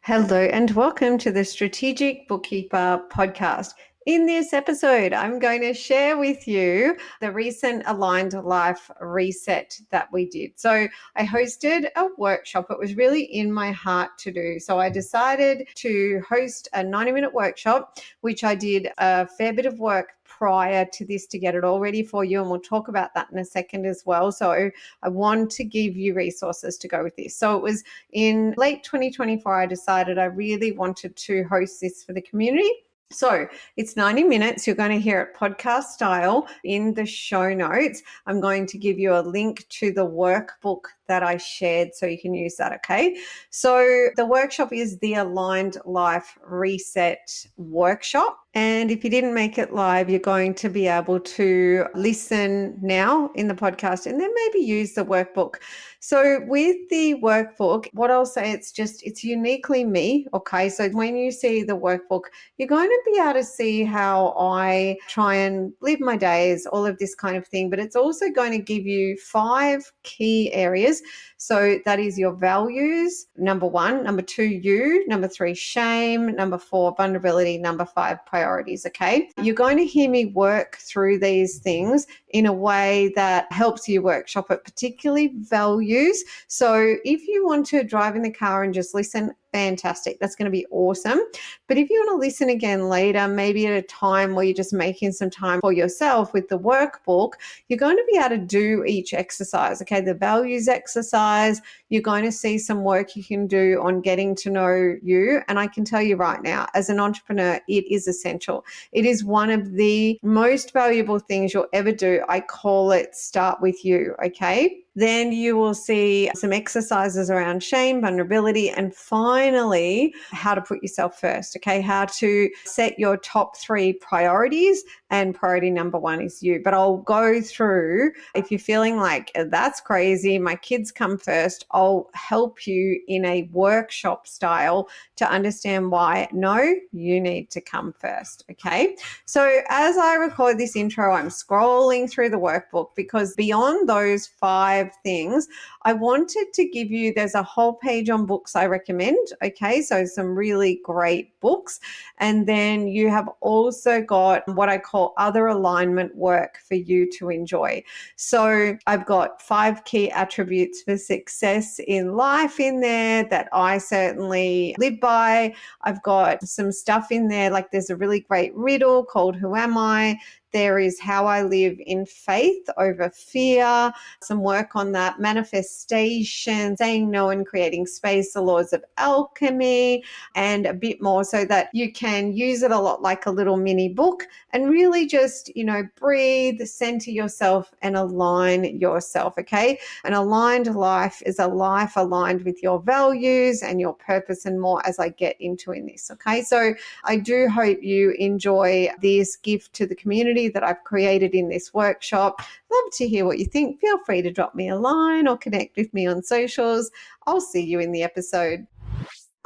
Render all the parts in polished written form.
Hello and welcome to the Strategic Bookkeeper podcast. In this episode, I'm going to share with you the recent Aligned Life reset that we did. So I hosted a workshop. It was really in my heart to do. So I decided to host a 90-minute workshop, which I did a fair bit of work prior to this to get it all ready for you. And we'll talk about that in a second as well. So I want to give you resources to go with this. So it was in late 2024, I decided I really wanted to host this for the community. So it's 90 minutes. You're going to hear it podcast style in the show notes. I'm going to give you a link to the workbook that I shared so you can use that, okay? So the workshop is the Aligned Life Reset Workshop. And if you didn't make it live, you're going to be able to listen now in the podcast and then maybe use the workbook. So with the workbook, what I'll say, it's uniquely me, okay? So when you see the workbook, you're going to be able to see how I try and live my days, all of this kind of thing, but it's also going to give you 5 key areas. So that is your values, number 1, number 2, you, number 3, shame, number 4, vulnerability, number 5, priorities, okay? You're going to hear me work through these things in a way that helps you workshop it, particularly values. So if you want to drive in the car and just listen, fantastic. That's going to be awesome. But if you want to listen again later, maybe at a time where you're just making some time for yourself with the workbook, you're going to be able to do each exercise. Okay, the values exercise, you're going to see some work you can do on getting to know you. And I can tell you right now, as an entrepreneur, it is essential. It is one of the most valuable things you'll ever do. I call it start with you, okay? Then you will see some exercises around shame, vulnerability, and finally, how to put yourself first, okay? How to set your top 3 priorities, and priority number 1 is you. But I'll go through, if you're feeling like that's crazy, my kids come first, I'll help you in a workshop style to understand why, no, you need to come first, okay? So as I record this intro, I'm scrolling through the workbook because beyond those 5 things, I wanted to give you, there's a whole page on books I recommend, okay? So some really great books. And then you have also got what I call other alignment work for you to enjoy. So I've got 5 key attributes for success in life in there that I certainly live by. I've got some stuff in there, like there's a really great riddle called Who Am I? There is how I live in faith over fear, some work on that, manifestation, saying no and creating space, the laws of alchemy, and a bit more so that you can use it a lot like a little mini book and really just, breathe, center yourself and align yourself, okay? An aligned life is a life aligned with your values and your purpose and more as I get into in this, okay? So I do hope you enjoy this gift to the community that I've created in this workshop. Love to hear what you think. Feel free to drop me a line or connect with me on socials. I'll see you in the episode.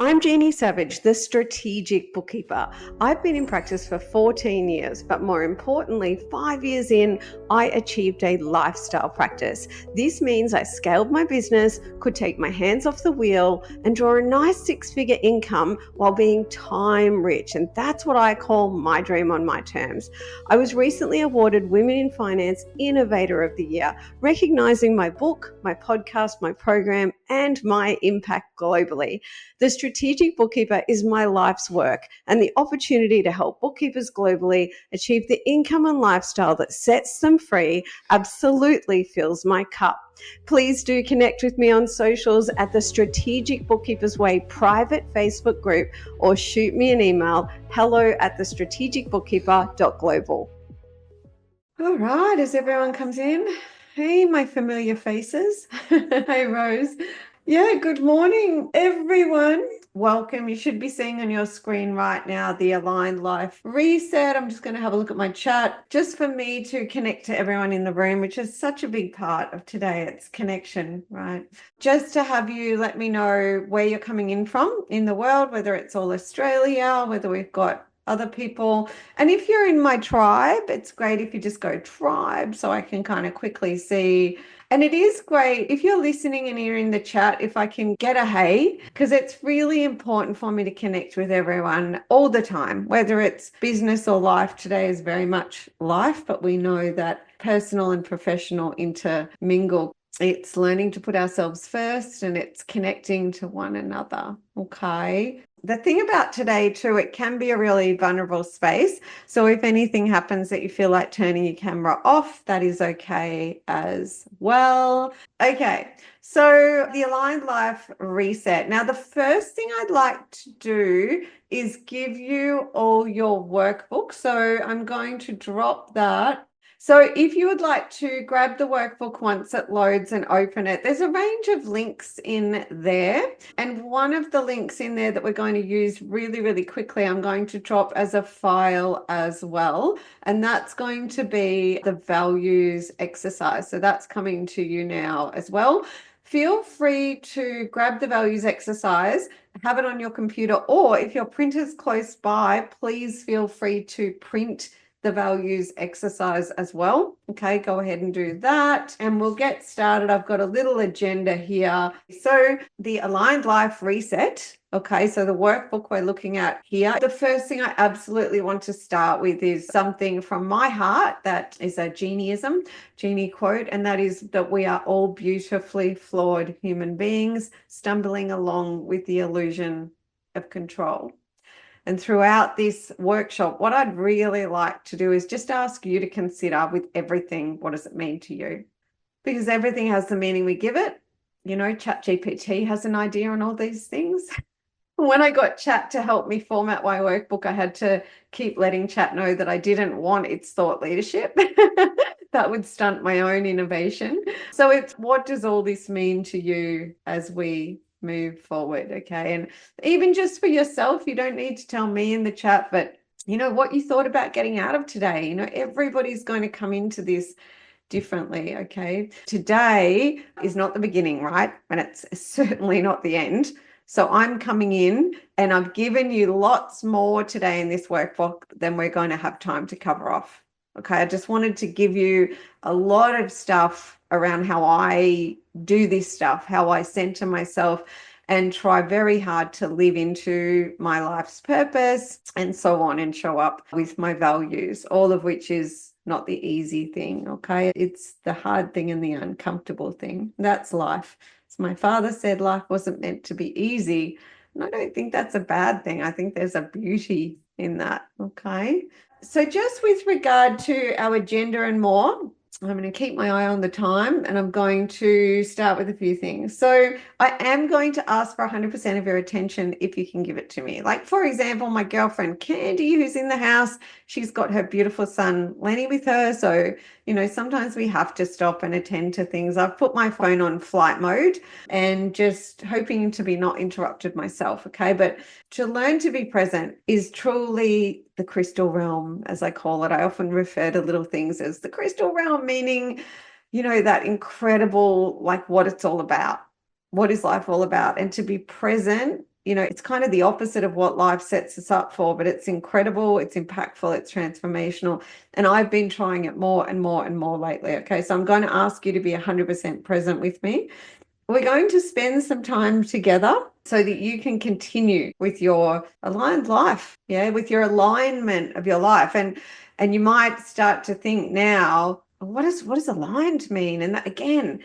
I'm Jeannie Savage, the Strategic Bookkeeper. I've been in practice for 14 years, but more importantly, 5 years in, I achieved a lifestyle practice. This means I scaled my business, could take my hands off the wheel, and draw a nice 6-figure income while being time rich. And that's what I call my dream on my terms. I was recently awarded Women in Finance Innovator of the Year, recognizing my book, my podcast, my program, and my impact globally. The Strategic Bookkeeper is my life's work, and the opportunity to help bookkeepers globally achieve the income and lifestyle that sets them free absolutely fills my cup. Please do connect with me on socials at the Strategic Bookkeepers Way private Facebook group or shoot me an email, hello@thestrategicbookkeeper.global. All right, as everyone comes in, hey, my familiar faces. Hey, Rose. Yeah, good morning, everyone. Welcome. You should be seeing on your screen right now the Aligned Life Reset. I'm just going to have a look at my chat just for me to connect to everyone in the room, which is such a big part of today. It's connection, right? Just to have you let me know where you're coming in from in the world, whether it's all Australia, whether we've got other people. And if you're in my tribe, it's great if you just go tribe so I can kind of quickly see And it is great if you're listening and you're in the chat, if I can get a hey, because it's really important for me to connect with everyone all the time, whether it's business or life. Today is very much life, but we know that personal and professional intermingle. It's learning to put ourselves first and it's connecting to one another. Okay. The thing about today too, it can be a really vulnerable space. So if anything happens that you feel like turning your camera off, that is okay as well. Okay, so the Aligned Life Reset. Now, the first thing I'd like to do is give you all your workbook. So I'm going to drop that. So if you would like to grab the workbook once it loads and open it, there's a range of links in there. And one of the links in there that we're going to use really, really quickly, I'm going to drop as a file as well. And that's going to be the values exercise. So that's coming to you now as well. Feel free to grab the values exercise, have it on your computer, or if your printer's close by, please feel free to print the values exercise as well. Okay, go ahead and do that and we'll get started. I've got a little agenda here. So the Aligned Life Reset. Okay, so the workbook we're looking at here. The first thing I absolutely want to start with is something from my heart that is a Jeannie quote, and that is that we are all beautifully flawed human beings stumbling along with the illusion of control. And throughout this workshop, what I'd really like to do is just ask you to consider with everything, what does it mean to you? Because everything has the meaning we give it. You know, ChatGPT has an idea on all these things. When I got Chat to help me format my workbook, I had to keep letting Chat know that I didn't want its thought leadership. That would stunt my own innovation. So it's, what does all this mean to you as we move forward? Okay. And even just for yourself, you don't need to tell me in the chat, but you know what you thought about getting out of today. You know, everybody's going to come into this differently. Okay. Today is not the beginning, right? And it's certainly not the end. So I'm coming in and I've given you lots more today in this workbook than we're going to have time to cover off. Okay, I just wanted to give you a lot of stuff around how I do this stuff, how I center myself and try very hard to live into my life's purpose and so on, and show up with my values, all of which is not the easy thing. Okay, it's the hard thing and the uncomfortable thing. That's life. As my father said, life wasn't meant to be easy. And I don't think that's a bad thing. I think there's a beauty in that. Okay. So just with regard to our agenda and more, I'm going to keep my eye on the time and I'm going to start with a few things. So I am going to ask for 100% of your attention if you can give it to me. Like, for example, my girlfriend Candy, who's in the house, she's got her beautiful son Lenny with her. So, you know, sometimes we have to stop and attend to things. I've put my phone on flight mode and just hoping to be not interrupted myself. Okay. But to learn to be present is truly the crystal realm, as I call it. I often refer to little things as the crystal realm, meaning, you know, that incredible, like what it's all about. What is life all about? And to be present, you know, it's kind of the opposite of what life sets us up for, but it's incredible, it's impactful, it's transformational. And I've been trying it more and more and more lately. Okay, so I'm going to ask you to be 100% present with me. We're going to spend some time together so that you can continue with your aligned life, with your alignment of your life. And you might start to think now, what does aligned mean? And that, again,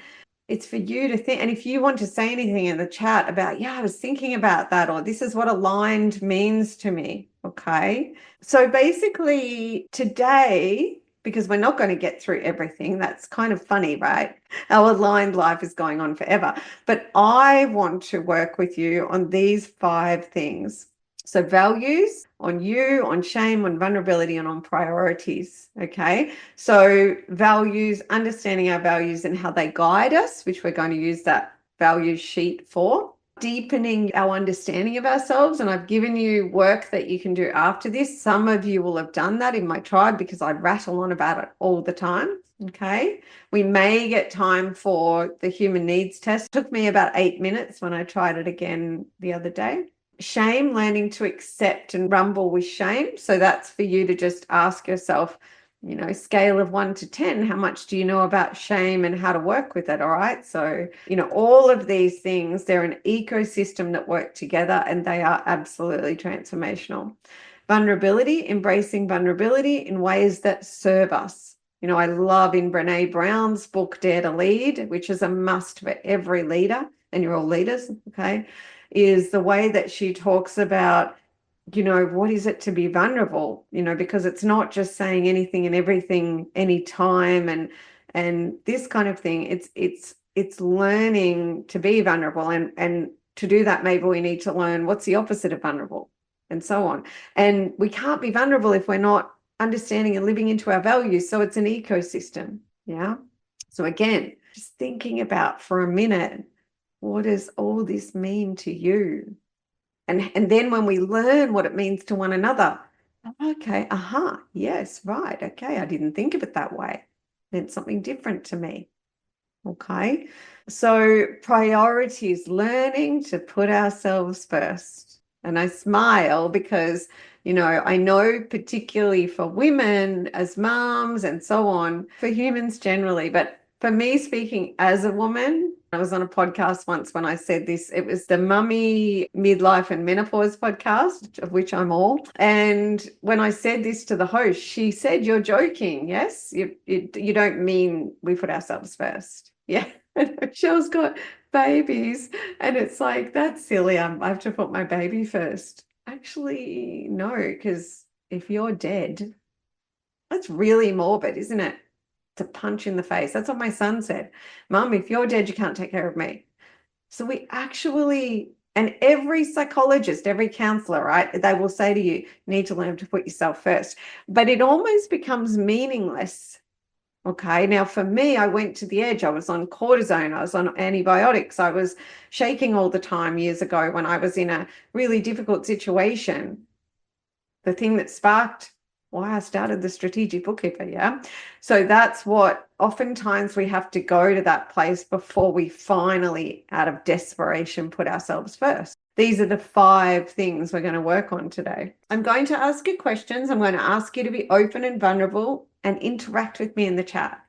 it's for you to think. And if you want to say anything in the chat about, I was thinking about that, or this is what aligned means to me. Okay. So basically today, because we're not going to get through everything, that's kind of funny, right? Our aligned life is going on forever. But I want to work with you on these 5 things. So values, on you, on shame, on vulnerability, and on priorities. Okay. So values, understanding our values and how they guide us, which we're going to use that values sheet for. Deepening our understanding of ourselves. And I've given you work that you can do after this. Some of you will have done that in my tribe because I rattle on about it all the time. Okay. We may get time for the human needs test. It took me about 8 minutes when I tried it again the other day. Shame, learning to accept and rumble with shame. So that's for you to just ask yourself, scale of 1 to 10, how much do you know about shame and how to work with it? All right. So, all of these things, they're an ecosystem that work together, and they are absolutely transformational. Vulnerability, embracing vulnerability in ways that serve us. I love in Brene Brown's book, Dare to Lead, which is a must for every leader, and you're all leaders, okay, is the way that she talks about what is it to be vulnerable, because it's not just saying anything and everything anytime and this kind of thing. It's learning to be vulnerable, and to do that, maybe we need to learn what's the opposite of vulnerable and so on. And we can't be vulnerable if we're not understanding and living into our values. So it's an ecosystem. Yeah. So again, just thinking about for a minute, what does all this mean to you? And then when we learn what it means to one another, okay, yes, right, okay, I didn't think of it that way. It meant something different to me. Okay, so priorities, learning to put ourselves first. And I smile because, I know particularly for women as moms and so on, for humans generally, but for me, speaking as a woman, I was on a podcast once when I said this. It was the Mummy Midlife and Menopause podcast, of which I'm all. And when I said this to the host, she said, "You're joking, yes? You don't mean we put ourselves first." Yeah. Michelle's got babies, and it's like, that's silly. I have to put my baby first. Actually, no, because if you're dead, that's really morbid, isn't it? It's a punch in the face. That's what my son said. "Mum, if you're dead, you can't take care of me." So we actually, and every psychologist, every counselor, right, they will say to you, you need to learn to put yourself first. But it almost becomes meaningless. Okay, now for me, I went to the edge. I was on cortisone, I was on antibiotics, I was shaking all the time years ago when I was in a really difficult situation. The thing that sparked why I started the Strategic Bookkeeper, yeah? So that's what oftentimes we have to go to that place before we finally, out of desperation, put ourselves first. These are the 5 things we're going to work on today. I'm going to ask you questions. I'm going to ask you to be open and vulnerable and interact with me in the chat.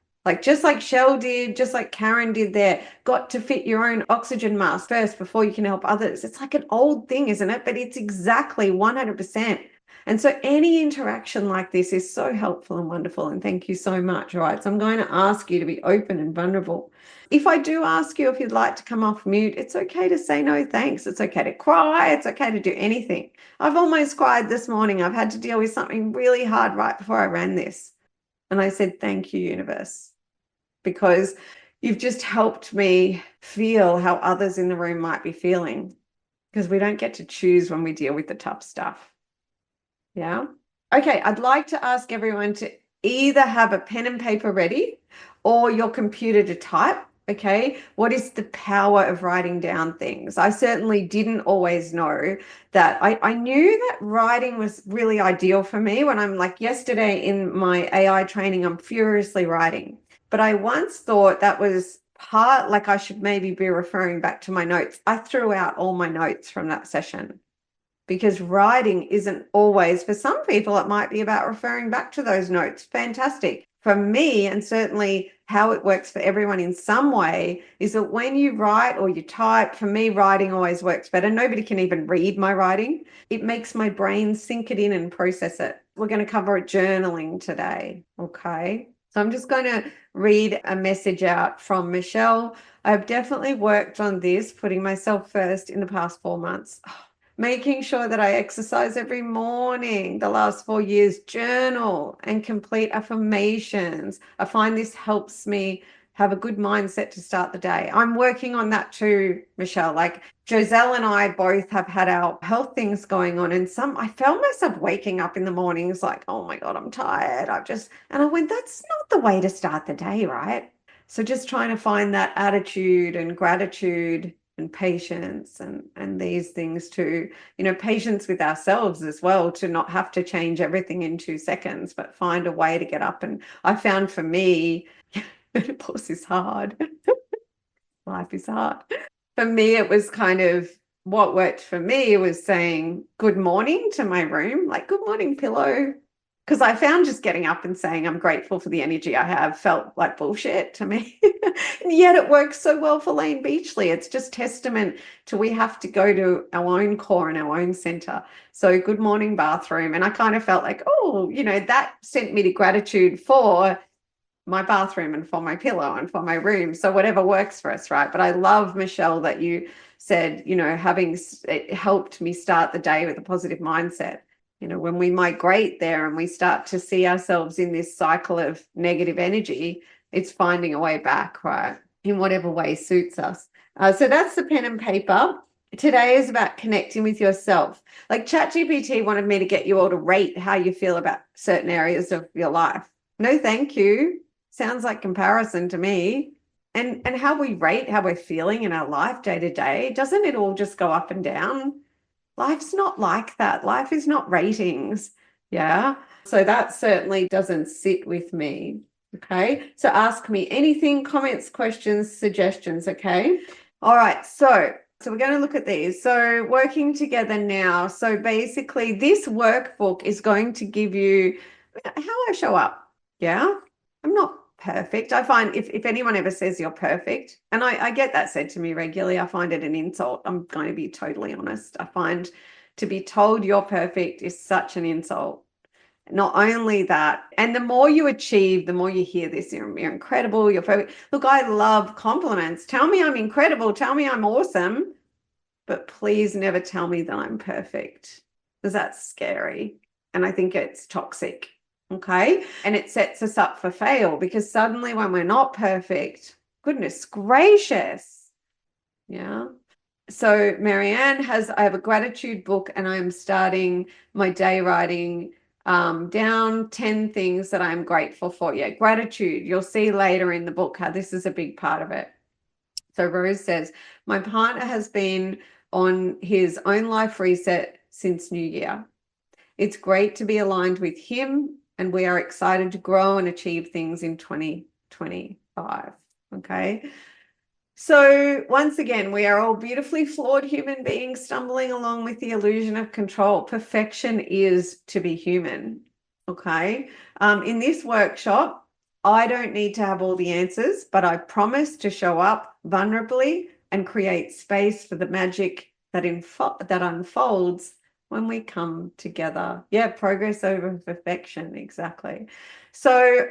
Just like Shell did, just like Karen did there, got to fit your own oxygen mask first before you can help others. It's like an old thing, isn't it? But it's exactly 100%. And so any interaction like this is so helpful and wonderful. And thank you so much. All right. So I'm going to ask you to be open and vulnerable. If I do ask you if you'd like to come off mute, it's okay to say no thanks. It's okay to cry. It's okay to do anything. I've almost cried this morning. I've had to deal with something really hard right before I ran this. And I said, thank you, universe, because you've just helped me feel how others in the room might be feeling, because we don't get to choose when we deal with the tough stuff. Yeah. Okay. I'd like to ask everyone to either have a pen and paper ready or your computer to type. Okay. What is the power of writing down things? I certainly didn't always know that. I knew that writing was really ideal for me. When I'm like yesterday in my AI training, I'm furiously writing. But I once thought that was part, like I should maybe be referring back to my notes. I threw out all my notes from that session, because writing isn't always, for some people, it might be about referring back to those notes. Fantastic. For me, and certainly how it works for everyone in some way, is that when you write or you type, for me, writing always works better. Nobody can even read my writing. It makes my brain sink it in and process it. We're going to cover journaling today. Okay. So I'm just going to read a message out from Michelle. I've definitely worked on this, putting myself first, in the past 4 months. Making sure that I exercise every morning, the last 4 years, journal and complete affirmations. I find this helps me have a good mindset to start the day. I'm working on that too, Michelle. Like Joselle and I both have had our health things going on, and I found myself waking up in the mornings like, oh my God, I'm tired. And I went, that's not the way to start the day, right? So just trying to find that attitude and gratitude and patience and these things too, patience with ourselves as well, to not have to change everything in 2 seconds, but find a way to get up. And I found for me, menopause is hard. Life is hard. For me, it was kind of what worked for me was saying good morning to my room, like good morning pillow, Because I found just getting up and saying I'm grateful for the energy I have felt like bullshit to me. And yet it works so well for Lane Beachley. It's just testament to we have to go to our own core and our own center. So good morning, bathroom. And I kind of felt like, oh, that sent me to gratitude for my bathroom and for my pillow and for my room. So whatever works for us, right? But I love, Michelle, that you said, it helped me start the day with a positive mindset. When we migrate there and we start to see ourselves in this cycle of negative energy, it's finding a way back, right? In whatever way suits us. So that's the pen and paper. Today is about connecting with yourself. Like ChatGPT wanted me to get you all to rate how you feel about certain areas of your life. No, thank you. Sounds like comparison to me. And how we rate how we're feeling in our life day to day, doesn't it all just go up and down? Life's not like that. Life is not ratings. Yeah. So that certainly doesn't sit with me. Okay. So ask me anything, comments, questions, suggestions. Okay. All right. So we're going to look at these. So working together now. So basically this workbook is going to give you how I show up. Yeah. I'm not perfect. I find if anyone ever says you're perfect, and I get that said to me regularly, I find it an insult. I'm going to be totally honest. I find to be told you're perfect is such an insult. Not only that, and the more you achieve, the more you hear this, you're incredible, you're perfect. Look, I love compliments. Tell me I'm incredible. Tell me I'm awesome. But please never tell me that I'm perfect, because that's scary. And I think it's toxic. Okay. And it sets us up for fail, because suddenly when we're not perfect, goodness gracious. Yeah. So Marianne I have a gratitude book, and I'm starting my day writing down 10 things that I'm grateful for. Yeah. Gratitude. You'll see later in the book how this is a big part of it. So Rose says, my partner has been on his own life reset since New Year. It's great to be aligned with him, and we are excited to grow and achieve things in 2025. Okay. So once again, we are all beautifully flawed human beings stumbling along with the illusion of control. Perfection is to be human. Okay. In this workshop, I don't need to have all the answers, but I promise to show up vulnerably and create space for the magic that unfolds when we come together. Yeah, progress over perfection, exactly. So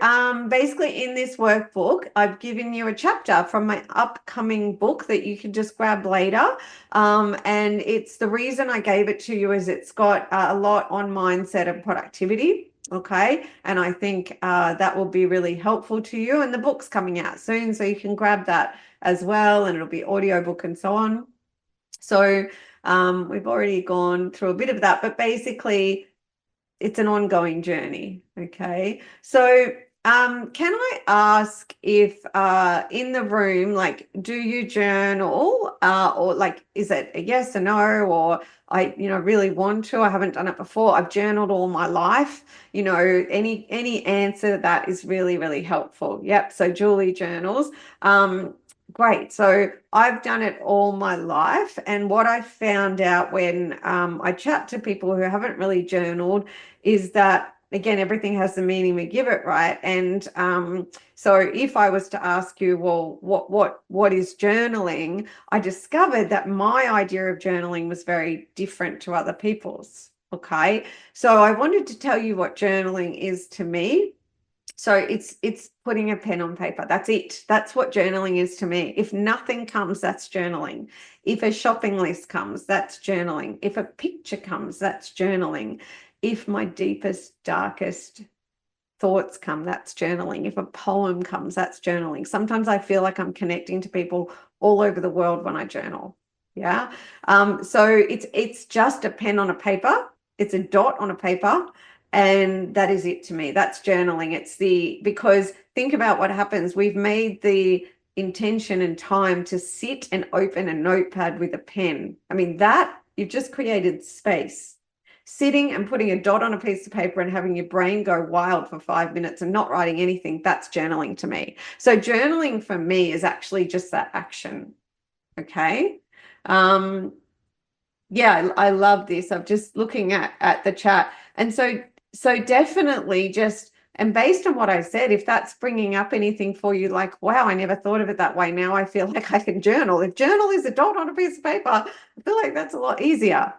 basically in this workbook, I've given you a chapter from my upcoming book that you can just grab later. And it's the reason I gave it to you is it's got a lot on mindset and productivity. Okay. And I think that will be really helpful to you. And the book's coming out soon, so you can grab that as well. And it'll be audiobook and so on. So we've already gone through a bit of that, but basically it's an ongoing journey. Okay. So can I ask if in the room, like, do you journal or like, is it a yes or no, or I, really want to, I haven't done it before. I've journaled all my life, any answer that is really, really helpful. Yep. So Julie journals. Great. So I've done it all my life. And what I found out when I chat to people who haven't really journaled is that, again, everything has the meaning we give it, right? And so if I was to ask you, well, what is journaling? I discovered that my idea of journaling was very different to other people's. Okay. So I wanted to tell you what journaling is to me. So it's putting a pen on paper. That's it. That's what journaling is to me. If nothing comes, that's journaling. If a shopping list comes, that's journaling. If a picture comes, that's journaling. If my deepest, darkest thoughts come, that's journaling. If a poem comes, that's journaling. Sometimes I feel like I'm connecting to people all over the world when I journal. Yeah. So it's just a pen on a paper. It's a dot on a paper. And that is it to me. That's journaling. Because think about what happens. We've made the intention and time to sit and open a notepad with a pen. I mean, that you've just created space. Sitting and putting a dot on a piece of paper and having your brain go wild for 5 minutes and not writing anything, that's journaling to me. So journaling for me is actually just that action. Okay. Yeah, I love this. I'm just looking at the chat. And so So definitely just, and based on what I said, if that's bringing up anything for you, like, wow, I never thought of it that way. Now I feel like I can journal. If journal is a dot on a piece of paper, I feel like that's a lot easier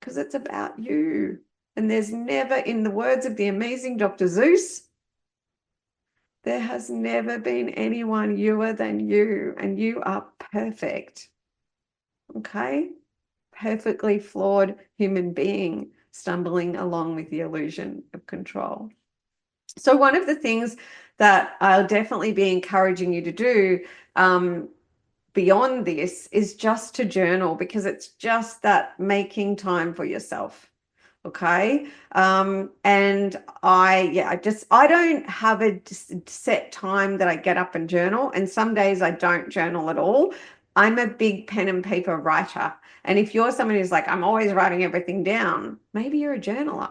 because it's about you. And there's never, in the words of the amazing Dr. Zeus, there has never been anyone youer than you, and you are perfect. Okay? Perfectly flawed human being stumbling along with the illusion of control. So one of the things that I'll definitely be encouraging you to do beyond this is just to journal, because it's just that making time for yourself. Okay. And I don't have a set time that I get up and journal. And some days I don't journal at all. I'm a big pen and paper writer. And if you're someone who's like, I'm always writing everything down, maybe you're a journaler.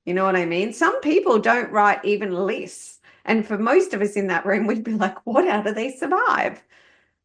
You know what I mean? Some people don't write even lists. And for most of us in that room, we'd be like, what? How do they survive?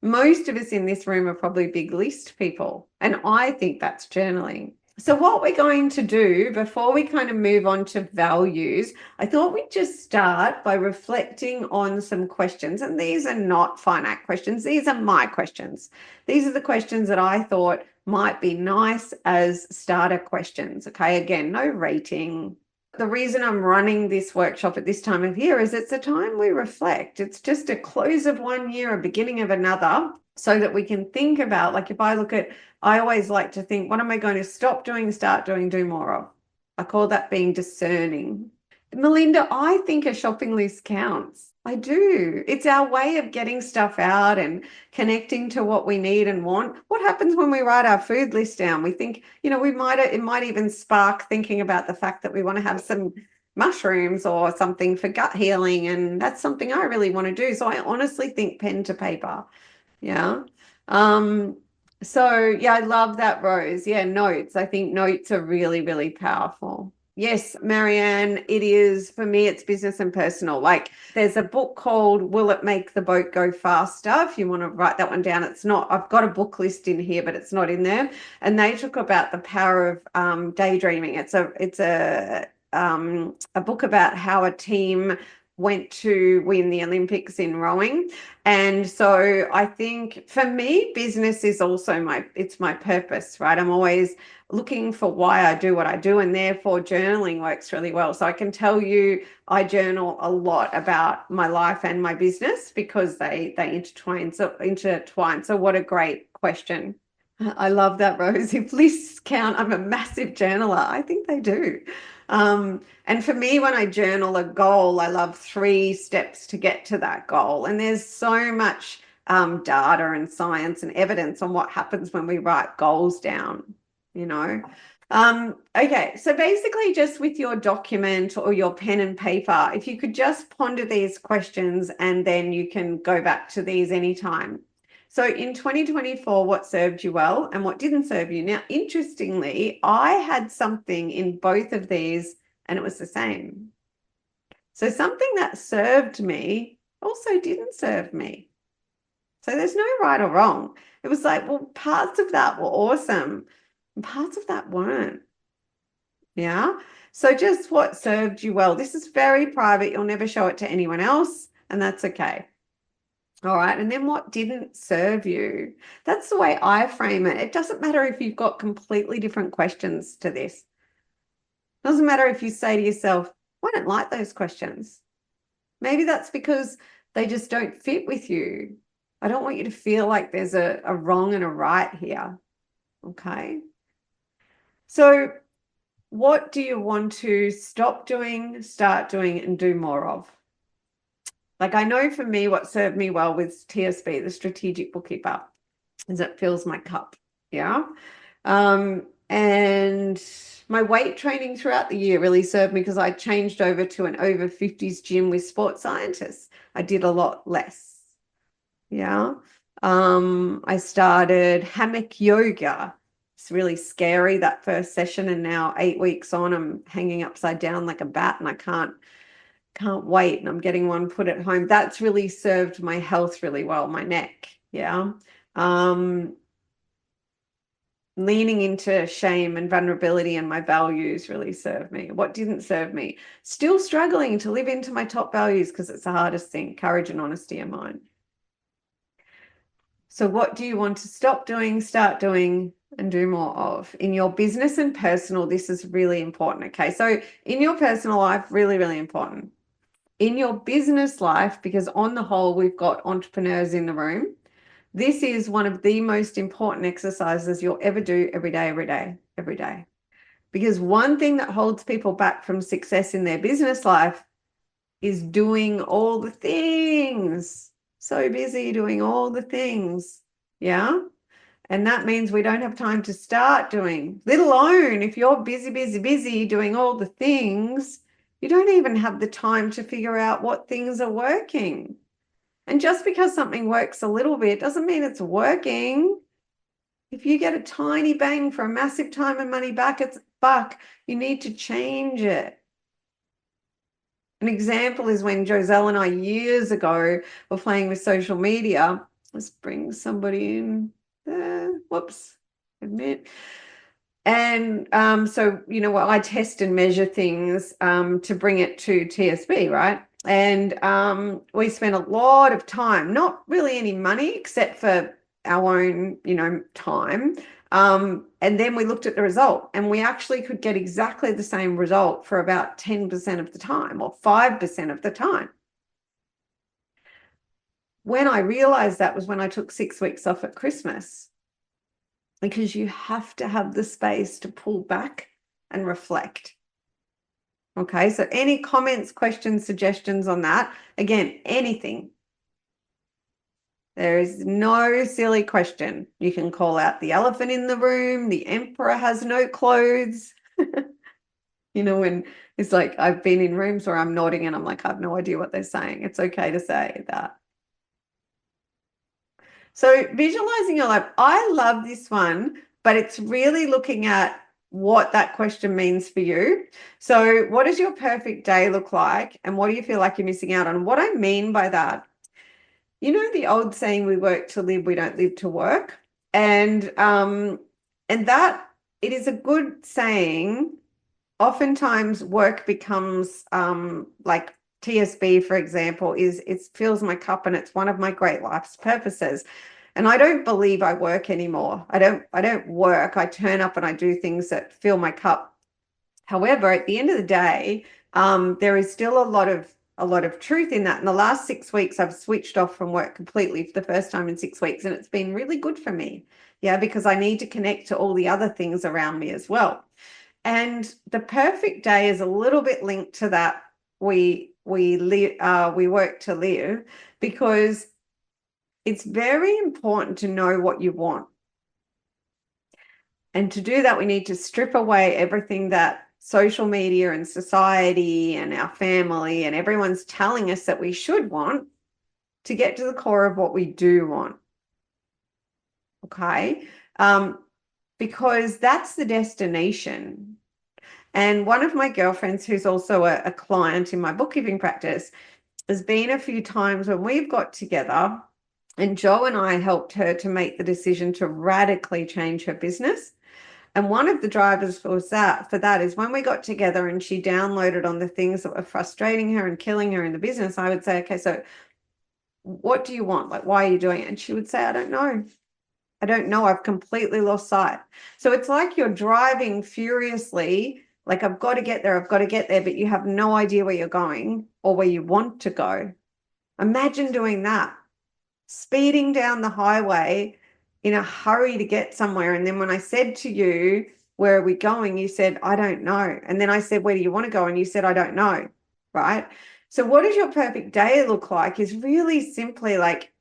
Most of us in this room are probably big list people. And I think that's journaling. So what we're going to do before we kind of move on to values, I thought we'd just start by reflecting on some questions. And these are not finite questions. These are my questions. These are the questions that I thought might be nice as starter questions. Okay, again, no rating. The reason I'm running this workshop at this time of year is it's a time we reflect. It's just a close of one year, a beginning of another, so that we can think about, like, if I look at, I always like to think, what am I going to stop doing, start doing, do more of? I call that being discerning. Melinda, I think a shopping list counts. I do. It's our way of getting stuff out and connecting to what we need and want. What happens when we write our food list down? We think, it might even spark thinking about the fact that we want to have some mushrooms or something for gut healing. And that's something I really want to do. So I honestly think pen to paper. Yeah. So yeah, I love that, Rose. Yeah, notes. I think notes are really, really powerful. Yes, Marianne, it is, for me, it's business and personal. Like, there's a book called Will It Make the Boat Go Faster? If you want to write that one down, it's not, I've got a book list in here, but it's not in there. And they talk about the power of daydreaming. It's a book about how a team went to win the Olympics in rowing. And so I think for me, business is also it's my purpose, right? I'm always looking for why I do what I do, and therefore journaling works really well. So I can tell you I journal a lot about my life and my business because they intertwine. So what a great question. I love that, Rose. If lists count, I'm a massive journaler. I think they do. And for me, when I journal a goal, I love 3 steps to get to that goal. And there's so much data and science and evidence on what happens when we write goals down, Okay, so basically just with your document or your pen and paper, if you could just ponder these questions and then you can go back to these anytime. So in 2024, what served you well and what didn't serve you? Now, interestingly, I had something in both of these and it was the same. So something that served me also didn't serve me. So there's no right or wrong. It was like, well, parts of that were awesome and parts of that weren't. Yeah. So just what served you well. This is very private. You'll never show it to anyone else, and that's okay. All right. And then what didn't serve you? That's the way I frame it. It doesn't matter if you've got completely different questions to this. It doesn't matter if you say to yourself, I don't like those questions. Maybe that's because they just don't fit with you. I don't want you to feel like there's a wrong and a right here. Okay. So what do you want to stop doing, start doing, and do more of? Like, I know for me, what served me well with TSB, the Strategic Bookkeeper, is it fills my cup. Yeah. And my weight training throughout the year really served me because I changed over to an over 50s gym with sports scientists. I did a lot less. Yeah. I started hammock yoga. It's really scary, that first session. And now 8 weeks on, I'm hanging upside down like a bat and I can't wait. And I'm getting one put at home. That's really served my health really well, my neck. Yeah. leaning into shame and vulnerability and my values really served me? What didn't serve me? Still struggling to live into my top values because it's the hardest thing. Courage and honesty are mine. So what do you want to stop doing, start doing, and do more of? In your business and personal, this is really important, okay? So in your personal life, really, really important. In your business life, because on the whole, we've got entrepreneurs in the room, this is one of the most important exercises you'll ever do every day, every day, every day. Because one thing that holds people back from success in their business life is doing all the things. So busy doing all the things. Yeah. And that means we don't have time to start doing, let alone if you're busy doing all the things, you don't even have the time to figure out what things are working. And just because something works a little bit doesn't mean it's working. If you get a tiny bang for a massive time and money back, you need to change it. An example is when Joselle and I years ago were playing with social media. Let's bring somebody in there. Whoops, admit. And so, I test and measure things to bring it to TSB, right? And we spent a lot of time, not really any money except for our own, time. And then we looked at the result, and we actually could get exactly the same result for about 10% of the time or 5% of the time. When I realized that was when I took 6 weeks off at Christmas, because you have to have the space to pull back and reflect. Okay, so any comments, questions, suggestions on that? Again, anything. There is no silly question. You can call out the elephant in the room. The emperor has no clothes. When it's like, I've been in rooms where I'm nodding and I'm like, I have no idea what they're saying. It's okay to say that. So visualizing your life, I love this one, but it's really looking at what that question means for you. So what does your perfect day look like? And what do you feel like you're missing out on? What I mean by that, the old saying, we work to live, we don't live to work. And that it is a good saying. Oftentimes work becomes like TSB, for example, it fills my cup and it's one of my great life's purposes. And I don't believe I work anymore. I don't work. I turn up and I do things that fill my cup. However, at the end of the day, there is still a lot of truth in that. In the last 6 weeks, I've switched off from work completely for the first time in 6 weeks, and it's been really good for me. Yeah, because I need to connect to all the other things around me as well. And the perfect day is a little bit linked to that. We work to live, because it's very important to know what you want. And to do that, we need to strip away everything that social media and society and our family and everyone's telling us that we should want, to get to the core of what we do want. Okay. Because that's the destination. And one of my girlfriends, who's also a client in my bookkeeping practice, has been a few times when we've got together, and Joe and I helped her to make the decision to radically change her business. And one of the drivers for that is when we got together and she downloaded on the things that were frustrating her and killing her in the business, I would say, okay, so what do you want? Like, why are you doing it? And she would say, I don't know. I don't know. I've completely lost sight. So it's like you're driving furiously, like, I've got to get there, but you have no idea where you're going or where you want to go. Imagine doing that, speeding down the highway in a hurry to get somewhere. And then when I said to you, where are we going? You said, I don't know. And then I said, where do you want to go? And you said, I don't know. Right? So what does your perfect day look like is really simply like,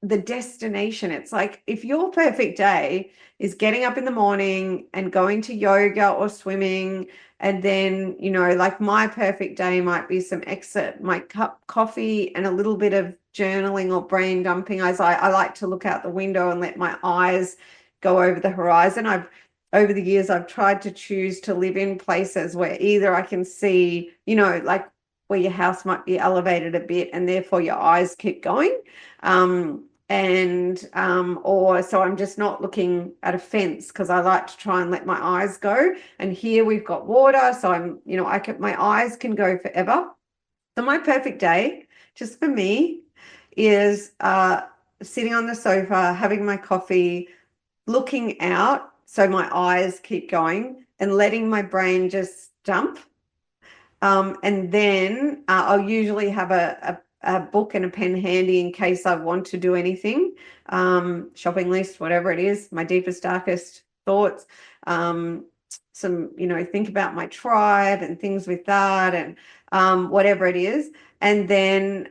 the destination. It's like, if your perfect day is getting up in the morning and going to yoga or swimming, and then, like, my perfect day might be some exit, my cup coffee and a little bit of journaling or brain dumping. As I like to look out the window and let my eyes go over the horizon. Over the years, I've tried to choose to live in places where either I can see, like where your house might be elevated a bit and therefore your eyes keep going. and or so I'm just not looking at a fence, because I like to try and let my eyes go. And here we've got water, so I'm, my eyes can go forever. So my perfect day, just for me, is sitting on the sofa, having my coffee, looking out, so my eyes keep going, and letting my brain just jump. And then I'll usually have a book and a pen handy in case I want to do anything, shopping list, whatever it is, my deepest, darkest thoughts, some, think about my tribe and things with that, and whatever it is. And then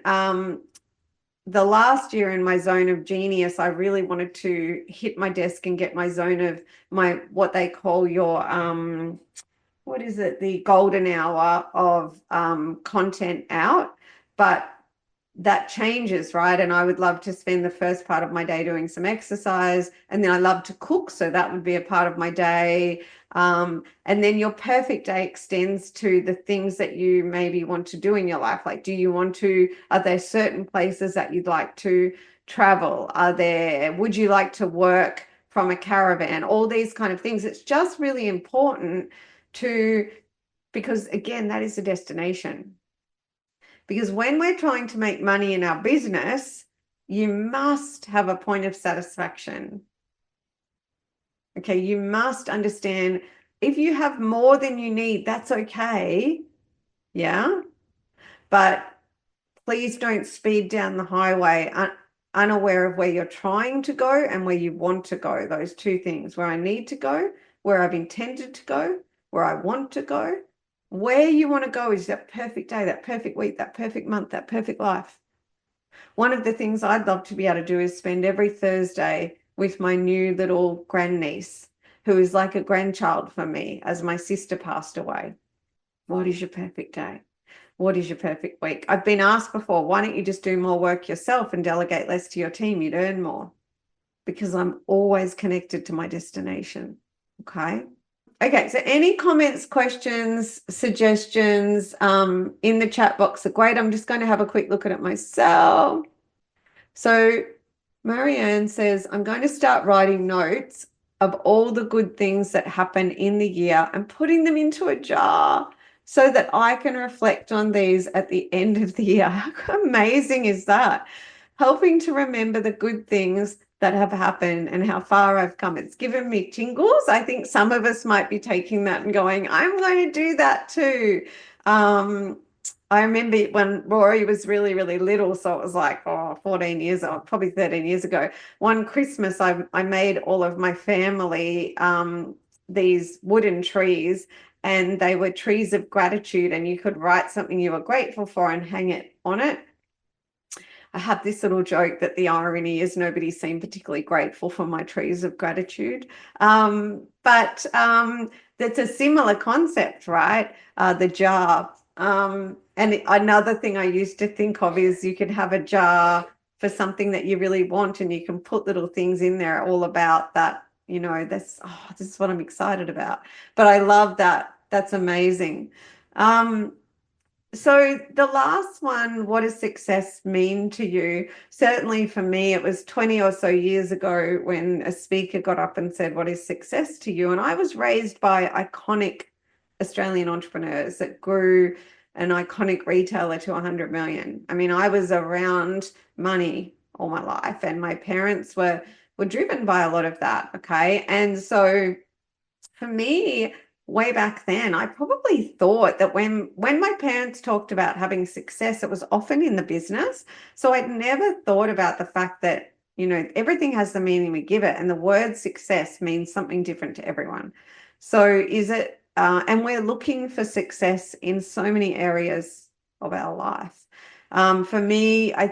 the last year in my zone of genius, I really wanted to hit my desk and get my zone of what they call your what is it, the golden hour of content out. But that changes, right? And I would love to spend the first part of my day doing some exercise, and then I love to cook, so that would be a part of my day. And then your perfect day extends to the things that you maybe want to do in your life. Like, are there certain places that you'd like to travel? Would you like to work from a caravan? All these kind of things. It's just really important because again, that is the destination. Because when we're trying to make money in our business, you must have a point of satisfaction. Okay, you must understand, if you have more than you need, that's okay. Yeah. But please don't speed down the highway unaware of where you're trying to go and where you want to go. Those two things: where I need to go, where I've intended to go, where I want to go. Where you want to go is that perfect day, that perfect week, that perfect month, that perfect life. One of the things I'd love to be able to do is spend every Thursday with my new little grandniece, who is like a grandchild for me, as my sister passed away. What is your perfect day? What is your perfect week? I've been asked before, why don't you just do more work yourself and delegate less to your team? You'd earn more. Because I'm always connected to my destination. Okay. Okay, so any comments, questions, suggestions in the chat box are great. I'm just going to have a quick look at it myself. So Marianne says, I'm going to start writing notes of all the good things that happen in the year and putting them into a jar so that I can reflect on these at the end of the year. How amazing is that? Helping to remember the good things that have happened and how far I've come. It's given me tingles. I think some of us might be taking that and going, I'm going to do that too. I remember when Rory was really, really little, so it was like 14 years old, probably 13 years ago. One Christmas, I made all of my family these wooden trees, and they were trees of gratitude, and you could write something you were grateful for and hang it on it. I have this little joke that the irony is nobody seemed particularly grateful for my trees of gratitude. But that's a similar concept, right? The jar. And another thing I used to think of is you could have a jar for something that you really want, and you can put little things in there all about that. This is what I'm excited about. But I love that. That's amazing. So the last one, what does success mean to you? Certainly for me, it was 20 or so years ago when a speaker got up and said, what is success to you? And I was raised by iconic Australian entrepreneurs that grew an iconic retailer to 100 million. I mean, I was around money all my life, and my parents were driven by a lot of that. Okay. And so for me, way back then, I probably thought that when my parents talked about having success, it was often in the business. So I'd never thought about the fact that, everything has the meaning we give it, and the word success means something different to everyone. So and we're looking for success in so many areas of our life. For me, I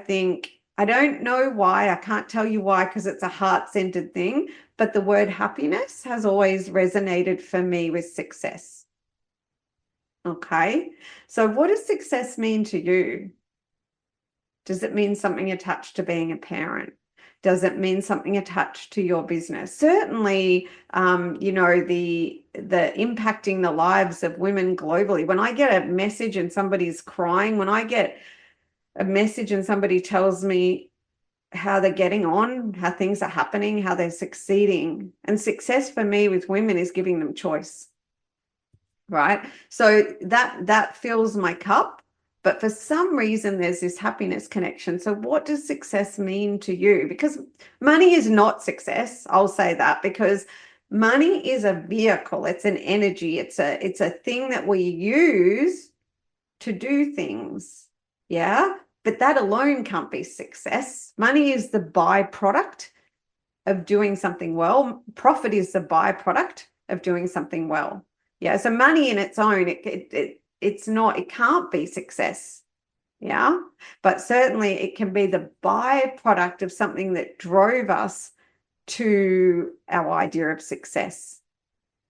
don't know why, I can't tell you why, because it's a heart-centered thing, but the word happiness has always resonated for me with success. Okay, so what does success mean to you? Does it mean something attached to being a parent? Does it mean something attached to your business? Certainly, the impacting the lives of women globally. When I get a message and somebody's crying, when I get a message and somebody tells me how they're getting on, how things are happening, how they're succeeding. And success for me with women is giving them choice, right? So that fills my cup. But for some reason, there's this happiness connection. So what does success mean to you? Because money is not success. I'll say that, because money is a vehicle. It's an energy. It's a thing that we use to do things. Yeah. But that alone can't be success. Money is the byproduct of doing something well. Profit is the byproduct of doing something well. Yeah. So money in its own, it can't be success. Yeah. But certainly it can be the byproduct of something that drove us to our idea of success.